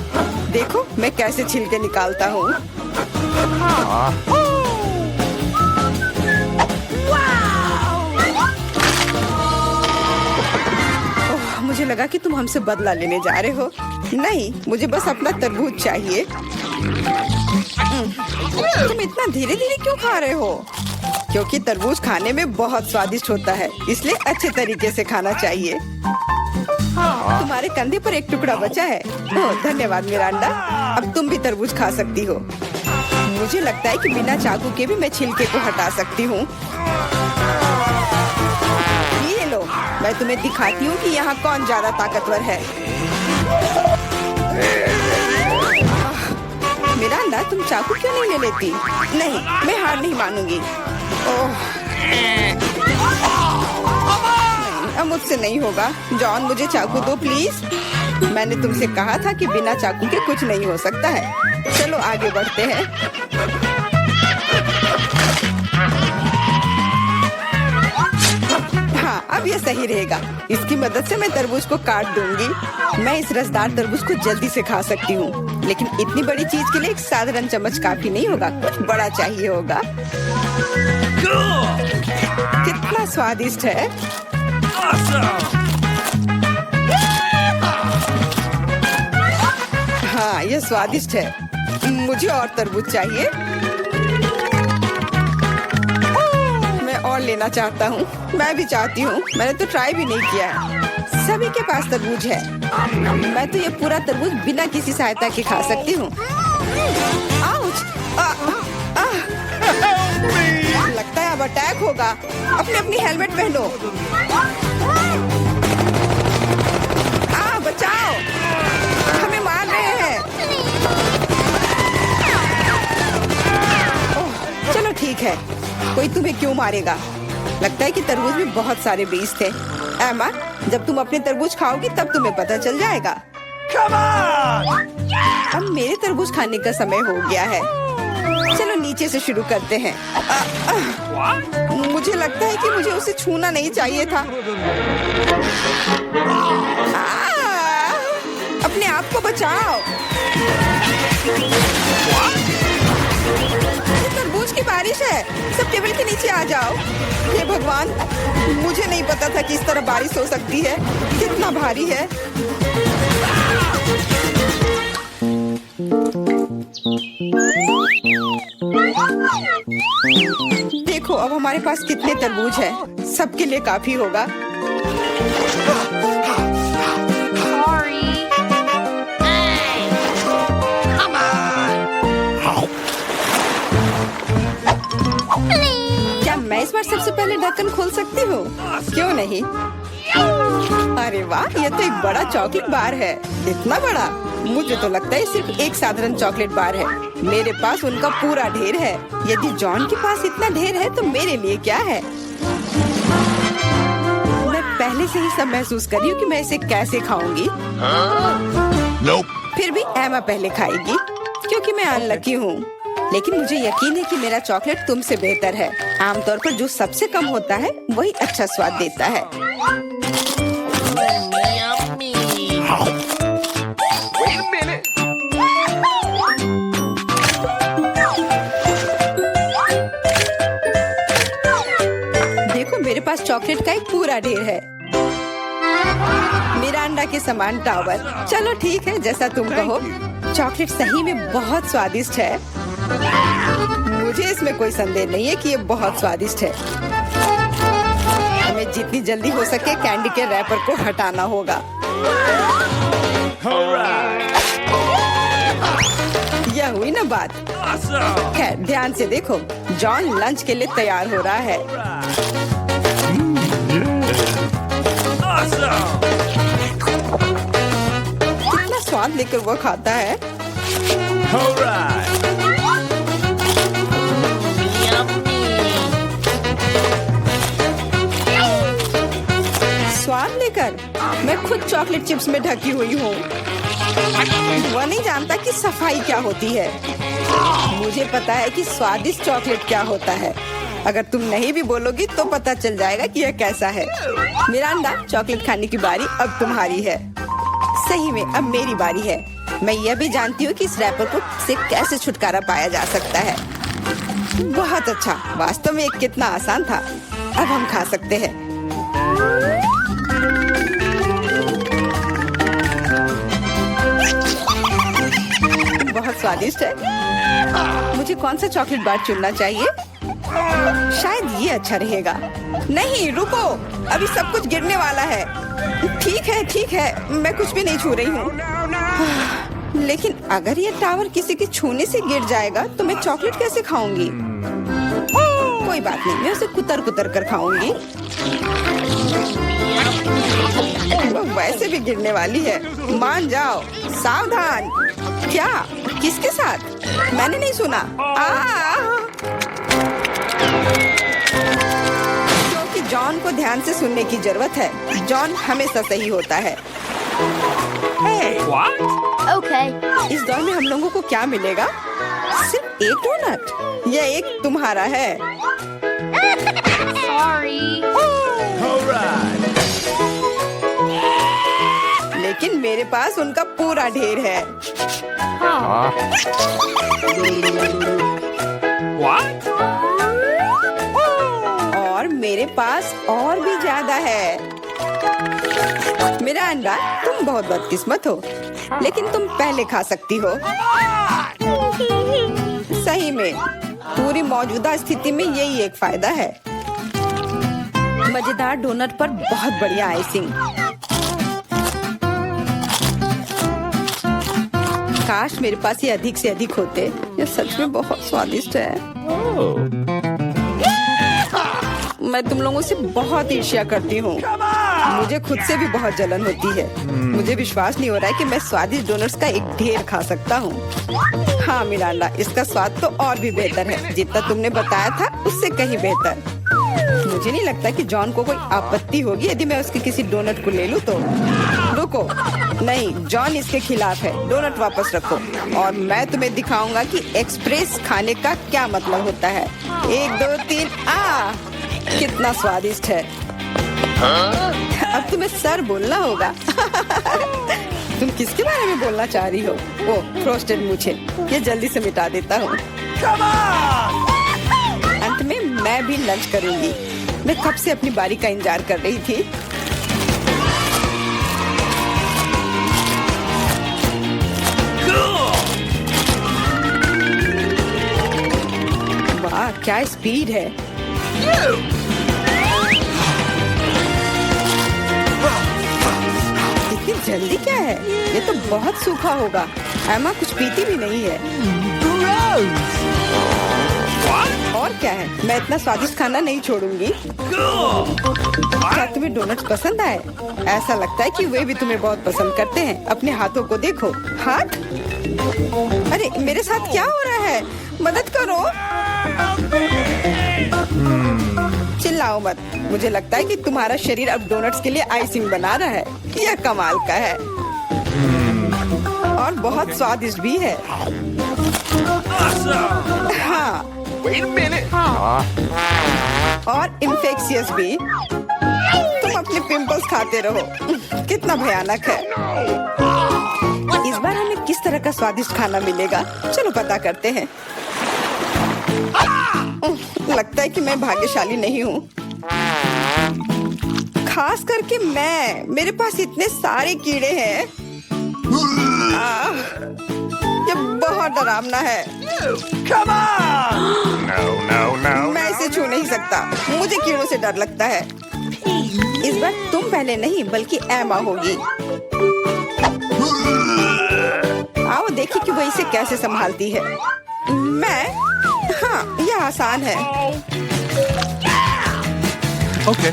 देखो मैं कैसे छिलके निकालता हूँ। मुझे लगा कि तुम हमसे बदला लेने जा रहे हो। नहीं, मुझे बस अपना तरबूज चाहिए। तुम इतना धीरे धीरे क्यों खा रहे हो? क्योंकि तरबूज खाने में बहुत स्वादिष्ट होता है, इसलिए अच्छे तरीके से खाना चाहिए। तुम्हारे कंधे पर एक टुकड़ा बचा है। ओह, धन्यवाद मिरांडा। अब तुम भी तरबूज खा सकती हो। मुझे लगता है कि बिना चाकू के भी मैं छिलके को हटा सकती हूँ। मैं तुम्हें दिखाती हूँ कि यहाँ कौन ज्यादा ताकतवर है। मिरांडा, तुम चाकू क्यों नहीं ले लेती? नहीं, मैं हार नहीं मानूंगी। ओह, नहीं, अब मुझसे नहीं होगा। जॉन, मुझे चाकू दो प्लीज। मैंने तुमसे कहा था कि बिना चाकू के कुछ नहीं हो सकता है। चलो आगे बढ़ते हैं। हाँ, अब ये सही रहेगा। इसकी मदद से मैं तरबूज को काट दूंगी। मैं इस रसदार तरबूज को जल्दी से खा सकती हूँ, लेकिन इतनी बड़ी चीज के लिए एक साधारण चम्मच काफी नहीं होगा, कुछ बड़ा चाहिए होगा। कितना स्वादिष्ट है। हाँ, ये स्वादिष्ट है। मुझे और तरबूज चाहिए। मैं और लेना चाहता हूँ। मैं भी चाहती हूँ। मैंने तो ट्राई भी नहीं किया है। सभी के पास तरबूज है। मैं तो ये पूरा तरबूज बिना किसी सहायता के खा सकती हूँ। आउच! लगता है अब अटैक होगा। अपनी हेलमेट पहनो। बचाओ! हमें मार रहे हैं। ओह, चलो ठीक है। कोई तुम्हें क्यों मारेगा? लगता है कि तरबूज में बहुत सारे बीज थे। एमा, जब तुम अपने तरबूज खाओगी तब तुम्हें पता चल जाएगा। अब मेरे तरबूज खाने का समय हो गया है। चलो नीचे से शुरू करते हैं। मुझे लगता है कि मुझे उसे छूना नहीं चाहिए था। अपने आप को बचाओ। ये तरबूज की बारिश है। सब टेबल के नीचे आ जाओ। हे भगवान, मुझे नहीं पता था कि इस तरह बारिश हो सकती है। कितना भारी है। देखो अब हमारे पास कितने तरबूज हैं। सबके लिए काफी होगा। क्या मैं इस बार सबसे पहले ढक्कन खोल सकती हूँ? क्यों नहीं? अरे वाह, ये तो एक बड़ा चॉकलेट बार है। इतना बड़ा? मुझे तो लगता है सिर्फ एक साधारण चॉकलेट बार है। मेरे पास उनका पूरा ढेर है। यदि जॉन के पास इतना ढेर है तो मेरे लिए क्या है? मैं पहले से ही सब महसूस कर रही हूँ कि मैं इसे कैसे खाऊंगी। फिर भी एमा पहले खाएगी क्योंकि मैं अनलकी हूँ। लेकिन मुझे यकीन है कि मेरा चॉकलेट तुमसे बेहतर है। आमतौर पर जो सबसे कम होता है वही अच्छा स्वाद देता है। देखो मेरे पास चॉकलेट का एक पूरा ढेर है। मिरांडा के समान टावर। चलो ठीक है, जैसा तुम कहो। चॉकलेट सही में बहुत स्वादिष्ट है। मुझे इसमें कोई संदेह नहीं है कि ये बहुत स्वादिष्ट है। हमें जितनी जल्दी हो सके कैंडी के रैपर को हटाना होगा। यह हुई ना बात। खैर ध्यान से देखो, जॉन लंच के लिए तैयार हो रहा है। कितना स्वाद लेकर वो खाता है। स्वाद लेकर मैं खुद चॉकलेट चिप्स में ढकी हुई हूँ। वह नहीं जानता कि सफाई क्या होती है। मुझे पता है कि स्वादिष्ट चॉकलेट क्या होता है। अगर तुम नहीं भी बोलोगी तो पता चल जाएगा कि यह कैसा है। मिरांडा, चॉकलेट खाने की बारी अब तुम्हारी है। सही में अब मेरी बारी है। मैं यह भी जानती हूँ कि इस रैपर को से कैसे छुटकारा पाया जा सकता है। बहुत अच्छा, वास्तव में कितना आसान था। अब हम खा सकते हैं। बहुत स्वादिष्ट है। मुझे कौन सा चॉकलेट बार चुनना चाहिए? शायद ये अच्छा रहेगा। नहीं रुको, अभी सब कुछ गिरने वाला है। ठीक है, मैं कुछ भी नहीं छू रही हूँ। लेकिन अगर ये टावर किसी के छूने से गिर जाएगा तो मैं चॉकलेट कैसे खाऊंगी? कोई बात नहीं, मैं उसे कुतर कुतर कर खाऊंगी। वो वैसे भी गिरने वाली है, मान जाओ। सावधान। क्या? किसके साथ? मैंने नहीं सुना। क्योंकि जॉन को ध्यान से सुनने की जरूरत है। जॉन हमेशा सही होता है। Okay. इस दौर में हम लोगों को क्या मिलेगा? सिर्फ एक डोनट। यह एक तुम्हारा है। Sorry. लेकिन मेरे पास उनका पूरा ढेर है। और मेरे पास और भी ज्यादा है। मेरा अंडा, तुम बहुत बदकिस्मत हो, लेकिन तुम पहले खा सकती हो। सही में पूरी मौजूदा स्थिति में यही एक फायदा है। मजेदार डोनट पर बहुत बढ़िया आइसिंग। काश मेरे पास ये अधिक से अधिक होते। ये सच में बहुत स्वादिष्ट है। मैं तुम लोगों से बहुत ईर्ष्या करती हूँ। मुझे खुद से भी बहुत जलन होती है। मुझे विश्वास नहीं हो रहा है कि मैं स्वादिष्ट डोनट्स का एक ढेर खा सकता हूँ। हाँ मिरांडा, इसका स्वाद तो और भी बेहतर है। जितना तुमने बताया था उससे कहीं बेहतर। मुझे नहीं लगता कि जॉन को कोई आपत्ति होगी यदि मैं उसके किसी डोनट को ले लूँ तो। रुको, नहीं, जॉन इसके खिलाफ है। डोनट वापस रखो और मैं तुम्हें दिखाऊंगा कि एक्सप्रेस खाने का क्या मतलब होता है। 1 2 3 कितना स्वादिष्ट है। अब तुम्हें सर बोलना होगा। तुम किसके बारे में बोलना चाह रही हो? ओ, फ्रोस्टेड मूछें। ये जल्दी से मिटा देता हूँ। अंत में मैं भी लंच करूंगी। मैं कब से अपनी बारी का इंतजार कर रही थी। वाह, क्या स्पीड है। इतनी जल्दी क्या है? ये तो बहुत सूखा होगा। एमा कुछ पीती भी नहीं है। और क्या है? मैं इतना स्वादिष्ट खाना नहीं छोड़ूंगी। क्या तुम्हें डोनट्स पसंद आए? ऐसा लगता है कि वे भी तुम्हें बहुत पसंद करते हैं। अपने हाथों को देखो। हाथ? अरे मेरे साथ क्या हो रहा है? मदद करो। चिल्लाओ मत। मुझे लगता है कि तुम्हारा शरीर अब डोनट्स के लिए आइसिंग बना रहा है। यह कमाल का है और बहुत स्वादिष्ट भी है। हाँ, और इन्फेक्शियस भी। तुम अपने पिंपल्स खाते रहो। कितना भयानक है। इस बार हमें किस तरह का स्वादिष्ट खाना मिलेगा? चलो पता करते हैं। लगता है कि मैं भाग्यशाली नहीं हूँ, खास करके मैं। मेरे पास इतने सारे कीड़े हैं। ये बहुत डरावना है। मैं इसे छू नहीं सकता। मुझे कीड़ों से डर लगता है। इस बार तुम पहले नहीं बल्कि एमा होगी। आओ देखिए कि वो इसे कैसे संभालती है। मैं? हाँ, यह आसान है। Okay.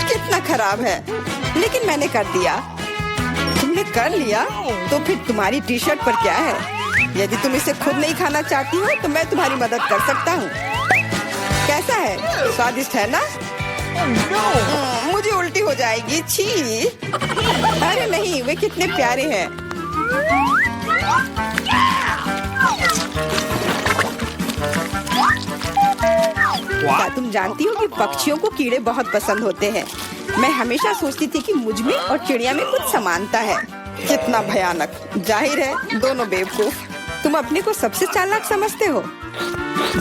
कितना खराब है, लेकिन मैंने कर दिया। तुमने कर लिया तो फिर तुम्हारी टी शर्ट पर क्या है? यदि तुम इसे खुद नहीं खाना चाहती हो तो मैं तुम्हारी मदद कर सकता हूँ। कैसा है? स्वादिष्ट है ना? मुझे उल्टी हो जाएगी। छी। अरे नहीं, वे कितने प्यारे हैं। क्या तुम जानती हो कि पक्षियों को कीड़े बहुत पसंद होते हैं? मैं हमेशा सोचती थी कि मुझ में और चिड़िया में कुछ समानता है। कितना भयानक। जाहिर है दोनों बेवकूफ। तुम अपने को सबसे चालाक समझते हो।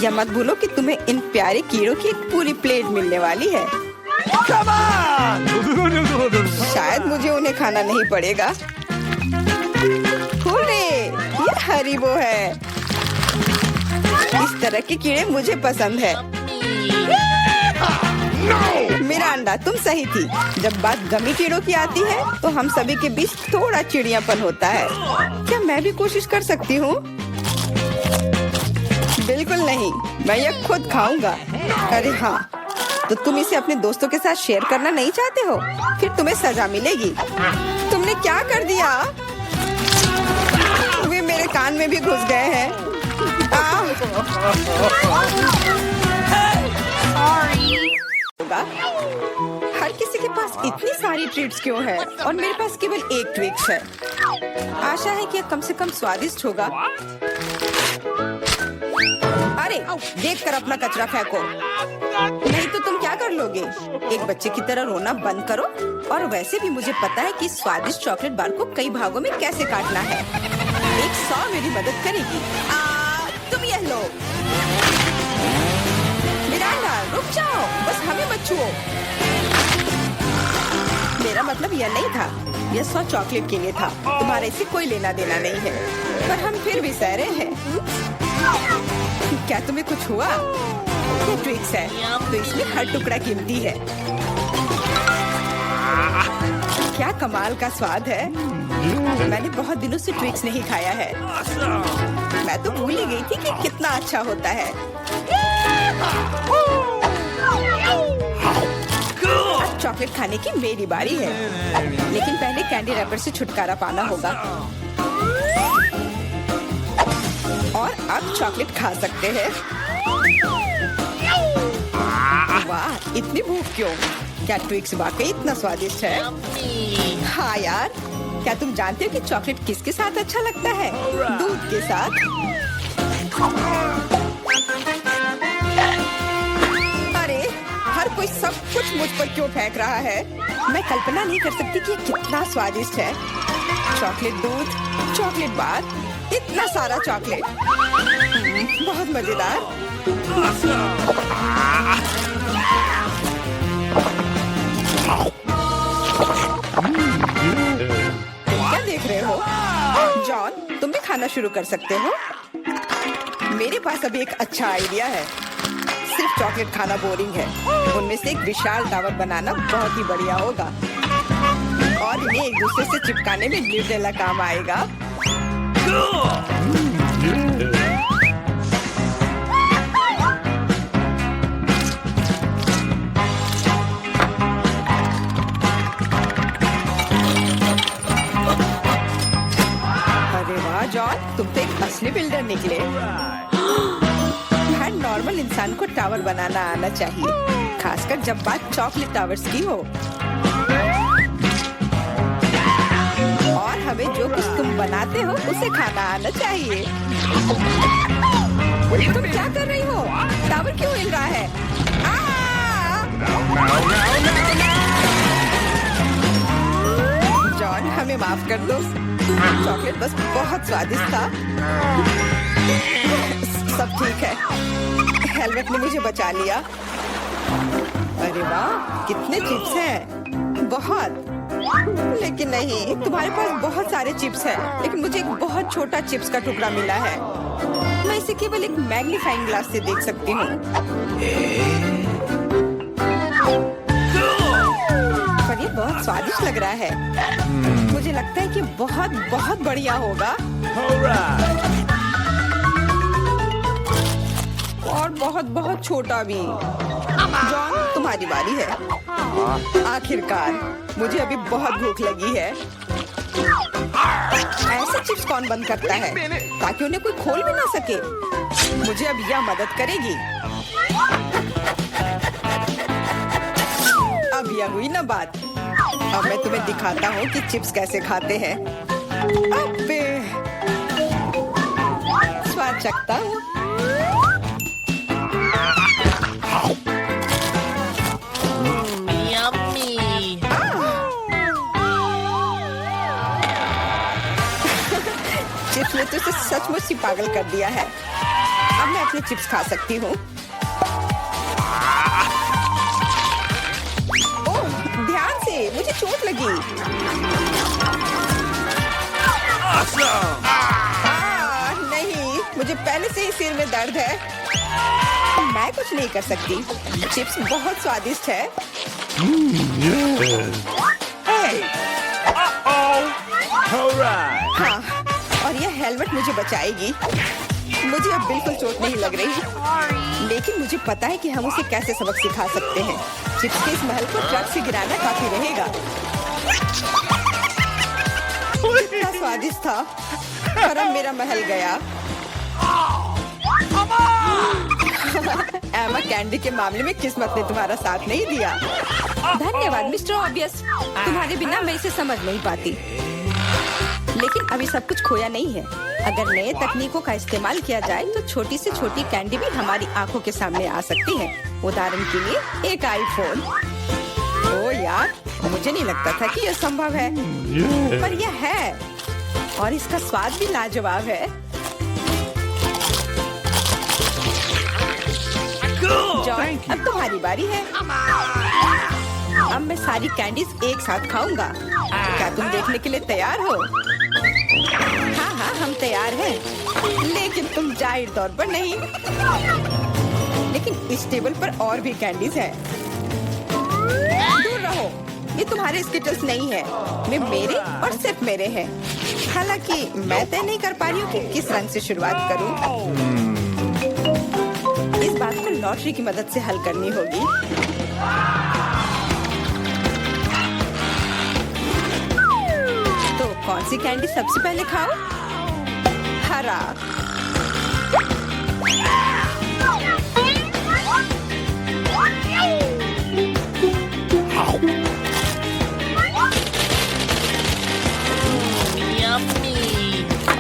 यह मत भूलो कि तुम्हें इन प्यारे कीड़ों की एक पूरी प्लेट मिलने वाली है। शायद मुझे उन्हें खाना नहीं पड़ेगा। हुर्रे, ये हरीबो है। इस तरह के कीड़े मुझे पसंद है। मिरांडा, तुम सही थी। जब बात गमी कीड़ों की आती है तो हम सभी के बीच थोड़ा चिड़ियापन होता है। क्या मैं भी कोशिश कर सकती हूँ? बिल्कुल नहीं, मैं ये खुद खाऊंगा। अरे हाँ, तो तुम इसे अपने दोस्तों के साथ शेयर करना नहीं चाहते हो? फिर तुम्हें सजा मिलेगी। तुमने क्या कर दिया? वे मेरे कान में भी घुस गए हैं। हर किसी के पास इतनी सारी ट्रीट्स क्यों है और मेरे पास केवल एक ट्विक्स है। आशा है कि यह कम से कम स्वादिष्ट होगा। अरे देखकर अपना कचरा फेंको, नहीं तो तुम क्या कर लोगे? एक बच्चे की तरह रोना बंद करो। और वैसे भी मुझे पता है कि स्वादिष्ट चॉकलेट बार को कई भागों में कैसे काटना है। एक 100 मेरी मदद करेगी। तुम यह लो। मिरांडा रुक जाओ, बस हमें मत छुओ। मेरा मतलब यह नहीं था, यह 100 चॉकलेट के लिए था। तुम्हारे से कोई लेना देना नहीं है, पर हम फिर भी सह रहे हैं। क्या तुम्हें कुछ हुआ? ये ट्विक्स है, तो इसमें हर टुकड़ा कीमती है। क्या कमाल का स्वाद है। मैंने बहुत दिनों से ट्विक्स नहीं खाया है। मैं तो भूल ही गई थी कि कितना अच्छा होता है। अब चॉकलेट खाने की मेरी बारी है, लेकिन पहले कैंडी रैपर से छुटकारा पाना होगा। और अब चॉकलेट खा सकते हैं। वाह, इतनी भूख क्यों? क्या ट्विक्स वाकई इतना स्वादिष्ट है? हाँ यार, क्या तुम जानते हो कि चॉकलेट किसके साथ अच्छा लगता है? दूध के साथ। अरे हर कोई सब कुछ मुझ पर क्यों फेंक रहा है? मैं कल्पना नहीं कर सकती कि ये कितना स्वादिष्ट है। चॉकलेट दूध, चॉकलेट बार, इतना सारा चॉकलेट, बहुत मजेदार। क्या देख रहे हो? जॉन, तुम भी खाना शुरू कर सकते हो। मेरे पास अभी एक अच्छा आइडिया है। सिर्फ चॉकलेट खाना बोरिंग है, उनमें से एक विशाल टावर बनाना बहुत ही बढ़िया होगा और इन्हें एक दूसरे से चिपकाने में निर्दयला काम आएगा। अरे वाह जॉन, तुम तो एक असली बिल्डर निकले। हर नॉर्मल इंसान को टावर बनाना आना चाहिए, खासकर जब बात चॉकलेट टावर्स की हो। और हमें जो कुछ तुम बनाते हो उसे खाना आना चाहिए। तुम क्या कर रही हो? टावर क्यों हिल रहा है? जॉन, हमें माफ कर दो। चॉकलेट बस बहुत स्वादिष्ट था। सब ठीक है, हेलमेट ने मुझे बचा लिया। अरे वाह, कितने चिप्स हैं। बहुत, लेकिन नहीं, तुम्हारे पास बहुत सारे चिप्स हैं, लेकिन मुझे एक बहुत छोटा चिप्स का टुकड़ा मिला है। मैं इसे केवल एक मैग्नीफाइंग ग्लास से देख सकती हूँ। पर ये बहुत स्वादिष्ट लग रहा है। मुझे लगता है कि बहुत बहुत बढ़िया होगा। और बहुत बहुत छोटा भी। जॉन, तुम्हारी बारी है। आखिरकार, मुझे अभी बहुत भूख लगी है। ऐसे चिप्स कौन बंद करता है ताकि उन्हें कोई खोल भी ना सके? मुझे अब यह मदद करेगी। अब यह हुई ना बात। अब मैं तुम्हें दिखाता हूँ कि चिप्स कैसे खाते हैं। अबे, स्वाद चखता हूँ। चिप्स ने तो इसे सचमुच ही पागल कर दिया है। अब मैं अपने चिप्स खा सकती हूँ। ओह, ध्यान से, मुझे चोट लगी। नहीं, मुझे पहले से ही सिर में दर्द है। मैं कुछ नहीं कर सकती। चिप्स बहुत स्वादिष्ट है। हाँ, और और यह हेलमेट मुझे बचाएगी। मुझे अब बिल्कुल चोट नहीं लग रही, लेकिन मुझे पता है कि हम उसे कैसे सबक सिखा सकते हैं। चिप्स के इस महल को ट्रक से गिराना काफी रहेगा। कितना स्वादिष्ट था, और अब मेरा महल गया। एमा, कैंडी के मामले में किस्मत ने तुम्हारा साथ नहीं दिया। धन्यवाद मिस्टर ऑब्वियस, तुम्हारे बिना मैं इसे समझ नहीं पाती। लेकिन अभी सब कुछ खोया नहीं है। अगर नए तकनीकों का इस्तेमाल किया जाए तो छोटी से छोटी कैंडी भी हमारी आंखों के सामने आ सकती है। उदाहरण के लिए एक आईफोन। ओ यार, मुझे नहीं लगता था कि यह संभव है, पर यह है, और इसका स्वाद भी लाजवाब है। जॉन, अब तुम्हारी बारी है। अब मैं सारी कैंडीज एक साथ खाऊंगा। क्या तुम देखने के लिए तैयार हो? हाँ हाँ, हम तैयार हैं, लेकिन तुम जाहिर तौर पर नहीं। लेकिन इस टेबल पर और भी कैंडीज हैं। दूर रहो, ये तुम्हारे स्किटल्स नहीं है। वे मेरे और सिर्फ मेरे हैं। हालांकि मैं तय नहीं कर पा रही हूँ कि किस रंग से शुरुआत करूँ। इस बात को लॉटरी की मदद से हल करनी होगी। तो कौन सी कैंडी सबसे पहले खाओ? हरा।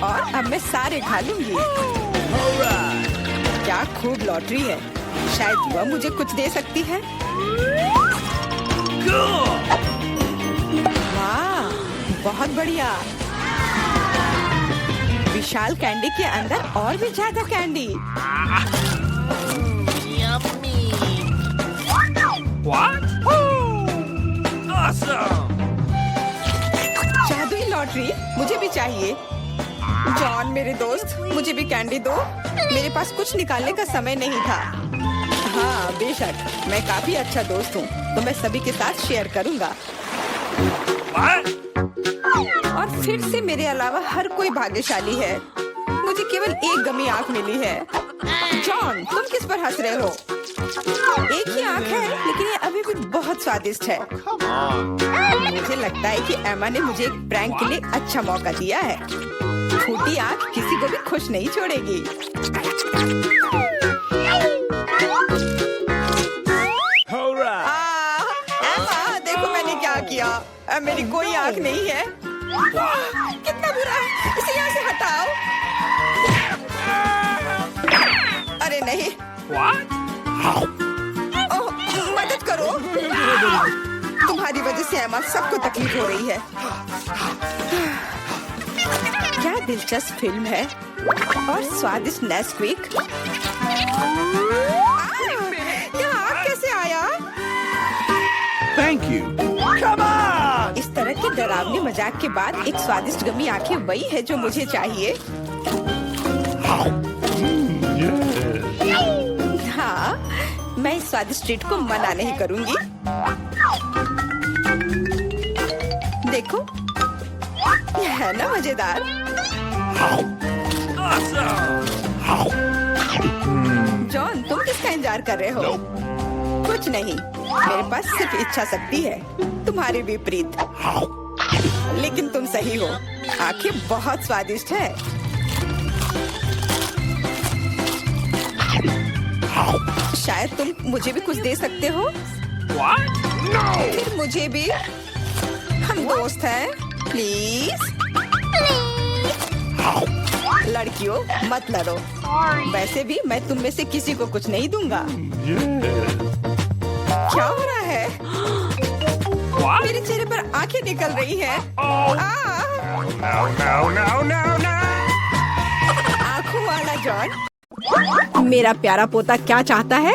और अब मैं सारे खा लूंगी। क्या खूब लॉटरी है। शायद वह मुझे कुछ दे सकती है। वाह, बहुत बढ़िया। विशाल कैंडी के अंदर और भी ज्यादा कैंडी। What? Awesome! जादुई लॉटरी मुझे भी चाहिए। जॉन मेरे दोस्त, मुझे भी कैंडी दो। मेरे पास कुछ निकालने का समय नहीं था। हाँ बेशक, मैं काफी अच्छा दोस्त हूँ, तो मैं सभी के साथ शेयर करूँगा। और फिर से मेरे अलावा हर कोई भाग्यशाली है। मुझे केवल एक गमी आंख मिली है। जॉन, तुम किस पर हंस रहे हो? एक ही आंख है, लेकिन ये अभी भी बहुत स्वादिष्ट है। मुझे लगता है कि एमा ने मुझे एक प्रैंक के लिए अच्छा मौका दिया है। फूटी आंख किसी को भी खुश नहीं छोड़ेगी। एमा, देखो मैंने क्या किया। अब मेरी कोई आंख नहीं है। कितना बुरा है, इसे यहाँ से हटाओ। अरे नहीं। ओह, मदद करो। तुम्हारी वजह से एमा, सबको तकलीफ हो रही है। क्या दिलचस्प फिल्म है, और स्वादिष्ट नेस्क्विक। यहाँ आग कैसे आया? Thank you. Come on! इस तरह के डरावने मजाक के बाद एक स्वादिष्ट गमी आंखें वही है जो मुझे चाहिए। हाँ, मैं इस स्वादिष्ट ट्रीट को मना नहीं करूंगी। देखो, यह है ना मजेदार। जॉन, तुम किसका इंतजार कर रहे हो? कुछ नहीं, मेरे पास सिर्फ इच्छा शक्ति है, तुम्हारे विपरीत। लेकिन तुम सही हो, आंखें बहुत स्वादिष्ट है। शायद तुम मुझे भी कुछ दे सकते हो। फिर मुझे भी। हम दोस्त हैं, प्लीज। लड़कियों, मत लड़ो। वैसे भी मैं तुम में से किसी को कुछ नहीं दूंगा। क्या हो रहा है? मेरे चेहरे पर आंखें निकल रही हैं। आंखों वाला जॉन। मेरा प्यारा पोता क्या चाहता है?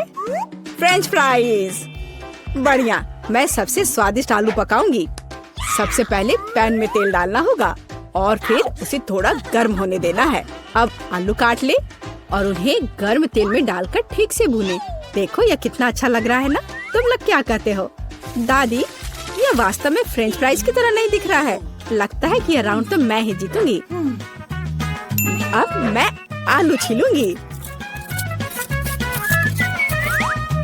French fries. बढ़िया, मैं सबसे स्वादिष्ट आलू पकाऊंगी। सबसे पहले पैन में तेल डालना होगा और फिर उसे थोड़ा गर्म होने देना है। अब आलू काट ले और उन्हें गर्म तेल में डालकर ठीक से भूने। देखो यह कितना अच्छा लग रहा है ना? तुम लोग क्या कहते हो? दादी, यह वास्तव में फ्रेंच फ्राइज की तरह नहीं दिख रहा है। लगता है कि यह राउंड तो मैं ही जीतूंगी। अब मैं आलू छीलूंगी।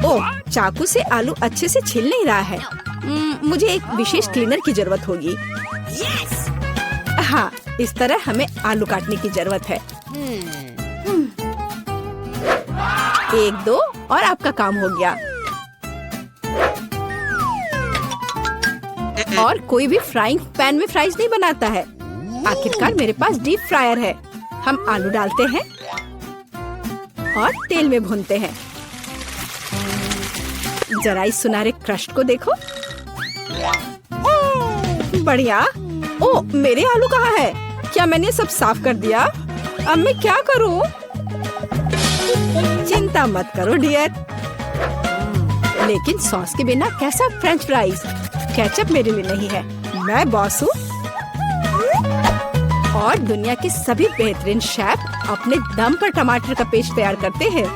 ओह, चाकू से आलू अच्छे से छिल नहीं रहा है। मुझे एक विशेष क्लीनर की जरूरत होगी। हाँ, इस तरह हमें आलू काटने की जरूरत है। 1, 2 और आपका काम हो गया। और कोई भी फ्राइंग पैन में फ्राइज नहीं बनाता है। आखिरकार मेरे पास डीप फ्रायर है। हम आलू डालते हैं और तेल में भूनते हैं। जरा इस सुनहरे क्रस्ट को देखो। बढ़िया। ओ, मेरे आलू कहाँ है? क्या मैंने सब साफ कर दिया? अब मैं क्या करूं? चिंता मत करो डियर। लेकिन सॉस के बिना कैसा फ्रेंच फ्राइज? केचप मेरे लिए नहीं है, मैं बॉस हूँ। और दुनिया के सभी बेहतरीन शेफ अपने दम पर टमाटर का पेस्ट तैयार करते हैं।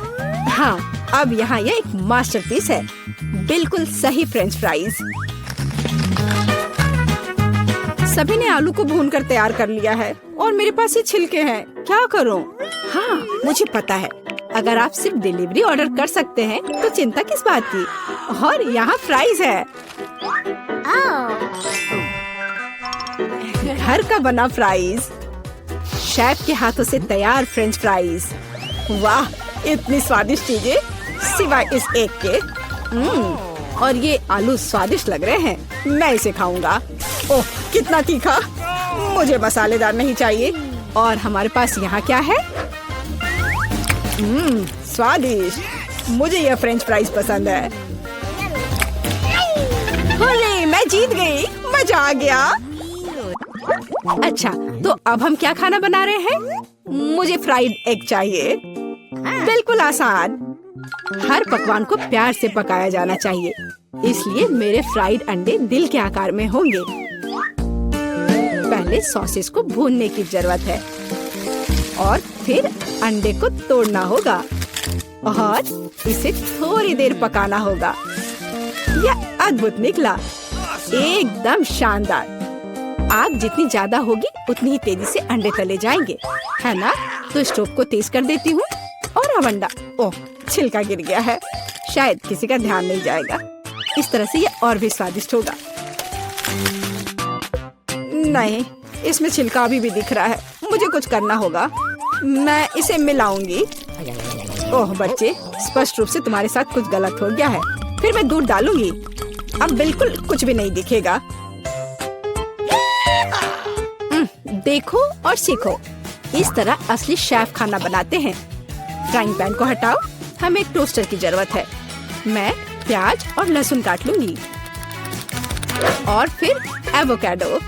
हाँ, अब यहाँ यह एक मास्टरपीस है। बिल्कुल सही फ्रेंच फ्राइज। सभी ने आलू को भूनकर तैयार कर लिया है और मेरे पास ये छिलके हैं। क्या करूं? हाँ, मुझे पता है। अगर आप सिर्फ डिलीवरी ऑर्डर कर सकते हैं तो चिंता किस बात की। और यहाँ फ्राइज है। घर का बना फ्राइज, शेफ के हाथों से तैयार फ्रेंच फ्राइज। वाह, इतनी स्वादिष्ट चीजें सिवाय इस एक के। और ये आलू स्वादिष्ट लग रहे हैं। मैं इसे खाऊंगा। ओह, कितना तीखा। मुझे मसालेदार नहीं चाहिए। और हमारे पास यहाँ क्या है? स्वादिष्ट। मुझे यह फ्रेंच फ्राइज पसंद है। होले, मैं जीत गई। मजा आ गया। अच्छा, तो अब हम क्या खाना बना रहे हैं? मुझे फ्राइड एग चाहिए। बिल्कुल आसान। हर पकवान को प्यार से पकाया जाना चाहिए, इसलिए मेरे फ्राइड अंडे दिल के आकार में होंगे। पहले सॉसेस को भूनने की जरूरत है और फिर अंडे को तोड़ना होगा और इसे थोड़ी देर पकाना होगा। यह अद्भुत निकला, एकदम शानदार। आग जितनी ज्यादा होगी उतनी ही तेजी से अंडे तले जाएंगे, है ना? तो स्टोव को तेज कर देती हूँ और अब अंडा। ओह, छिलका गिर गया है। शायद किसी का ध्यान नहीं जाएगा। इस तरह से ये और भी स्वादिष्ट होगा। नहीं, इसमें छिलका अभी भी दिख रहा है। मुझे कुछ करना होगा। मैं इसे मिलाऊंगी। ओह बच्चे, स्पष्ट रूप से तुम्हारे साथ कुछ गलत हो गया है। फिर मैं दूध डालूंगी। अब बिल्कुल कुछ भी नहीं दिखेगा। देखो और सीखो। इस तरह असली शेफ खाना बनाते हैं। फ्राइंग पैन को हटाओ। हमें एक टोस्टर की जरूरत है। मैं प्याज और लहसुन काट लूंगी और फिर एवोकाडो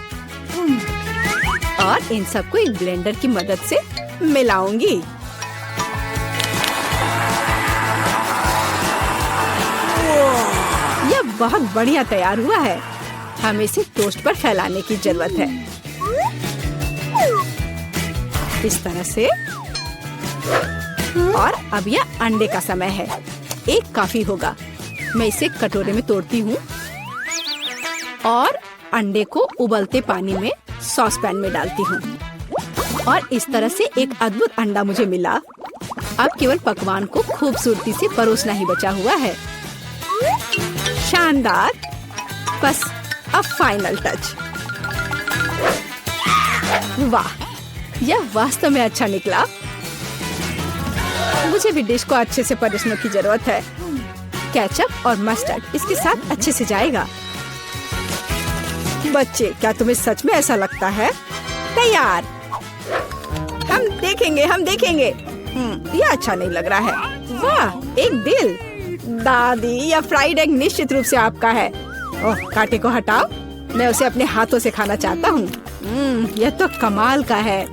और इन सबको एक ब्लेंडर की मदद से मिलाऊंगी। यह बहुत बढ़िया तैयार हुआ है। हमें इसे टोस्ट पर फैलाने की जरूरत है। इस तरह से। और अब यह अंडे का समय है। एक काफी होगा। मैं इसे कटोरे में तोड़ती हूँ और अंडे को उबलते पानी में सॉस पैन में डालती हूँ। और इस तरह से एक अद्भुत अंडा मुझे मिला। अब केवल पकवान को खूबसूरती से परोसना ही बचा हुआ है। शानदार। बस अब फाइनल टच। वाह, यह वास्तव में अच्छा निकला। मुझे भी डिश को अच्छे से परोसने की जरूरत है। केचप और मस्टर्ड इसके साथ अच्छे से जाएगा। बच्चे, क्या तुम्हें सच में ऐसा लगता है? तैयार। हम देखेंगे। यह अच्छा नहीं लग रहा है। वाह, एक दिल। दादी, यह फ्राइड एग निश्चित रूप से आपका है। ओह, कांटे को हटाओ। मैं उसे अपने हाथों से खाना चाहता हूँ। यह तो कमाल का है।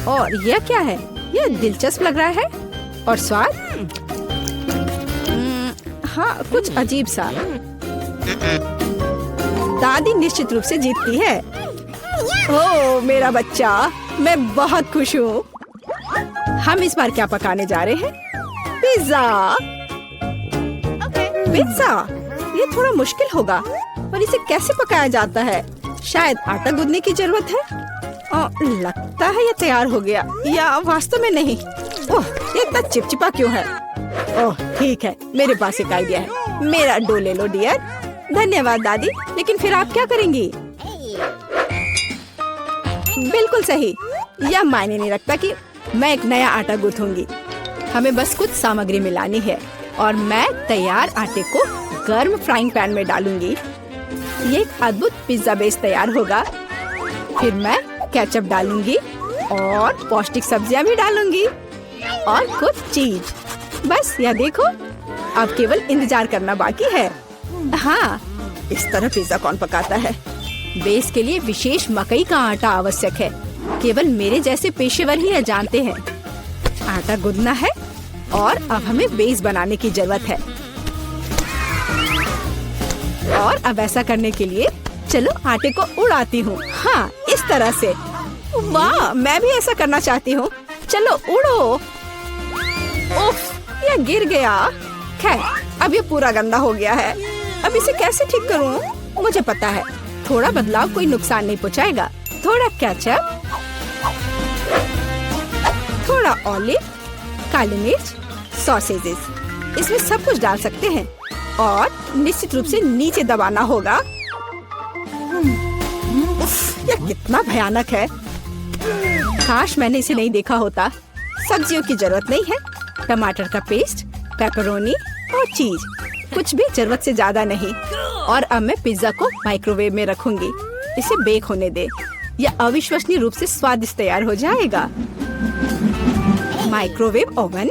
और यह क्या है? यह दिलचस्प लग रहा है। और स्वाद? हाँ, कुछ अजीब सा। दादी निश्चित रूप से जीतती है। ओह मेरा बच्चा, मैं बहुत खुश हूँ। हम इस बार क्या पकाने जा रहे हैं? पिज्जा। पिज्जा, ये थोड़ा मुश्किल होगा। पर इसे कैसे पकाया जाता है? शायद आटा गूंदने की जरूरत है। लगता है ये तैयार हो गया, या वास्तव में नहीं। ओह, ये इतना चिपचिपा क्यों है? ओह ठीक है, मेरे पास एक आइडिया है। मेरा डो ले लो डियर। धन्यवाद दादी, लेकिन फिर आप क्या करेंगी? बिल्कुल सही, यह मायने नहीं रखता कि मैं एक नया आटा गूंथूंगी। हमें बस कुछ सामग्री मिलानी है और मैं तैयार आटे को गर्म फ्राइंग पैन में डालूंगी। ये एक अद्भुत पिज्जा बेस तैयार होगा। फिर मैं केचप डालूंगी और पौष्टिक सब्जियां भी डालूंगी और कुछ चीज। बस यह देखो, अब केवल इंतजार करना बाकी है। हाँ, इस तरह पिज्जा कौन पकाता है? बेस के लिए विशेष मकई का आटा आवश्यक है। केवल मेरे जैसे पेशेवर ही यह जानते हैं। आटा गूंदना है और अब हमें बेस बनाने की जरूरत है। और अब ऐसा करने के लिए चलो आटे को उड़ाती हूँ। हाँ, इस तरह से। वाह, मैं भी ऐसा करना चाहती हूँ। चलो उड़ो। उफ, यह गिर गया। खैर, अब ये पूरा गंदा हो गया है। अब इसे कैसे ठीक करूँ? मुझे पता है, थोड़ा बदलाव कोई नुकसान नहीं पहुँचाएगा। थोड़ा केचप, थोड़ा ऑलिव, काली मिर्च, सॉसेजेस, इसमें सब कुछ डाल सकते हैं और निश्चित रूप से नीचे दबाना होगा। उफ, यह कितना भयानक है। काश मैंने इसे नहीं देखा होता। सब्जियों की जरूरत नहीं है। टमाटर का पेस्ट, पेपरोनी और चीज, कुछ भी जरूरत से ज्यादा नहीं। और अब मैं पिज्जा को माइक्रोवेव में रखूंगी। इसे बेक होने दे। यह अविश्वसनीय रूप से स्वादिष्ट तैयार हो जाएगा। माइक्रोवेव ओवन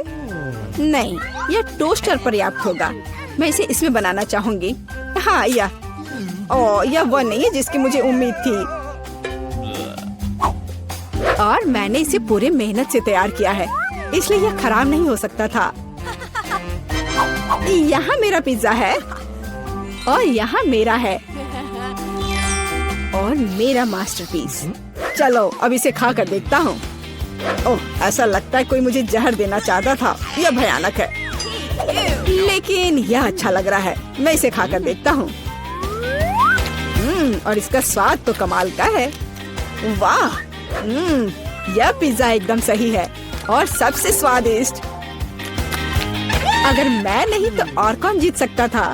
नहीं, यह टोस्टर पर्याप्त होगा। मैं इसे इसमें बनाना चाहूंगी। हाँ, यह वो नहीं है जिसकी मुझे उम्मीद थी। और मैंने इसे पूरे मेहनत से तैयार किया है, इसलिए यह खराब नहीं हो सकता था। यहाँ मेरा पिज्जा है और यहाँ मेरा है और मेरा मास्टरपीस। चलो अब इसे खा कर देखता हूँ। ओह, ऐसा लगता है कोई मुझे जहर देना चाहता था। यह भयानक है, लेकिन यह अच्छा लग रहा है। मैं इसे खा कर देखता हूँ। और इसका स्वाद तो कमाल का है। वाह, यह पिज्जा एकदम सही है और सबसे स्वादिष्ट। अगर मैं नहीं तो और कौन जीत सकता था?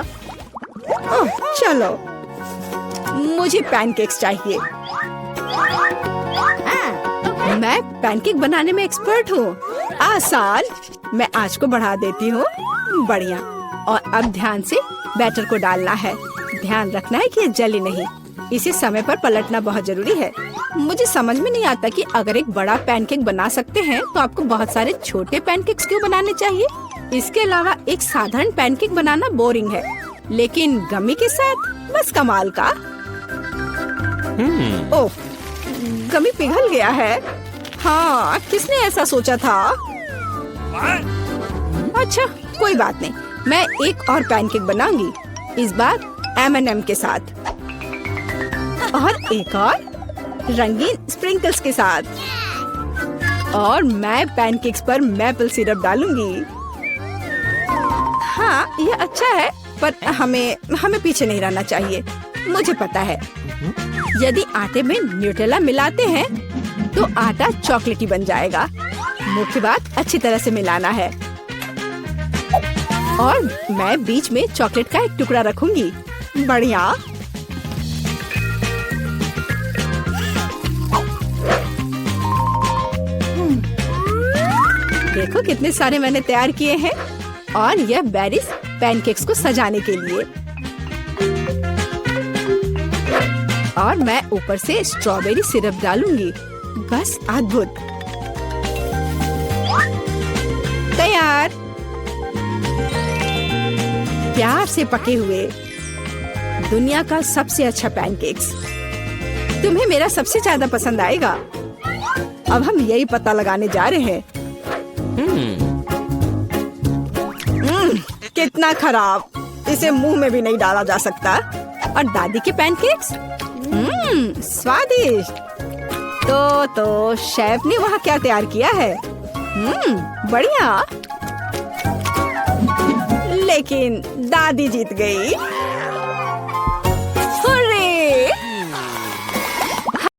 ओह, चलो, मुझे पैनकेक्स चाहिए। मैं पैनकेक बनाने में एक्सपर्ट हूँ। आसान। मैं आंच को बढ़ा देती हूँ। बढ़िया। और अब ध्यान से बैटर को डालना है। ध्यान रखना है कि ये जले नहीं। इसे समय पर पलटना बहुत जरूरी है। मुझे समझ में नहीं आता कि अगर एक बड़ा पैनकेक बना सकते हैं तो आपको बहुत सारे छोटे पैनकेक्स क्यों बनाने चाहिए? इसके अलावा एक साधारण पैनकेक बनाना बोरिंग है, लेकिन गमी के साथ बस कमाल का। ओह, गमी पिघल गया है। हाँ, किसने ऐसा सोचा था? अच्छा, कोई बात नहीं। मैं एक और पैनकेक बनाऊंगी, इस बार M&M के साथ और एक और रंगीन स्प्रिंकल्स के साथ। और मैं पैनकेक्स पर मैपल सिरप डालूंगी। हाँ, यह अच्छा है, पर हमें पीछे नहीं रहना चाहिए। मुझे पता है, यदि आटे में न्यूटेला मिलाते हैं तो आटा चॉकलेटी बन जाएगा। मुख्य बात अच्छी तरह से मिलाना है। और मैं बीच में चॉकलेट का एक टुकड़ा रखूंगी। बढ़िया। देखो कितने सारे मैंने तैयार किए हैं। और यह बेरीज पैनकेक्स को सजाने के लिए। और मैं ऊपर से स्ट्रॉबेरी सिरप डालूंगी। बस अद्भुत। तैयार। प्यार से पके हुए दुनिया का सबसे अच्छा पैनकेक्स। तुम्हें मेरा सबसे ज्यादा पसंद आएगा। अब हम यही पता लगाने जा रहे हैं। कितना खराब। इसे मुंह में भी नहीं डाला जा सकता। और दादी के पैनकेक्स स्वादिष्ट। तो शेफ ने वहाँ क्या तैयार किया है? बढ़िया। लेकिन दादी जीत गई।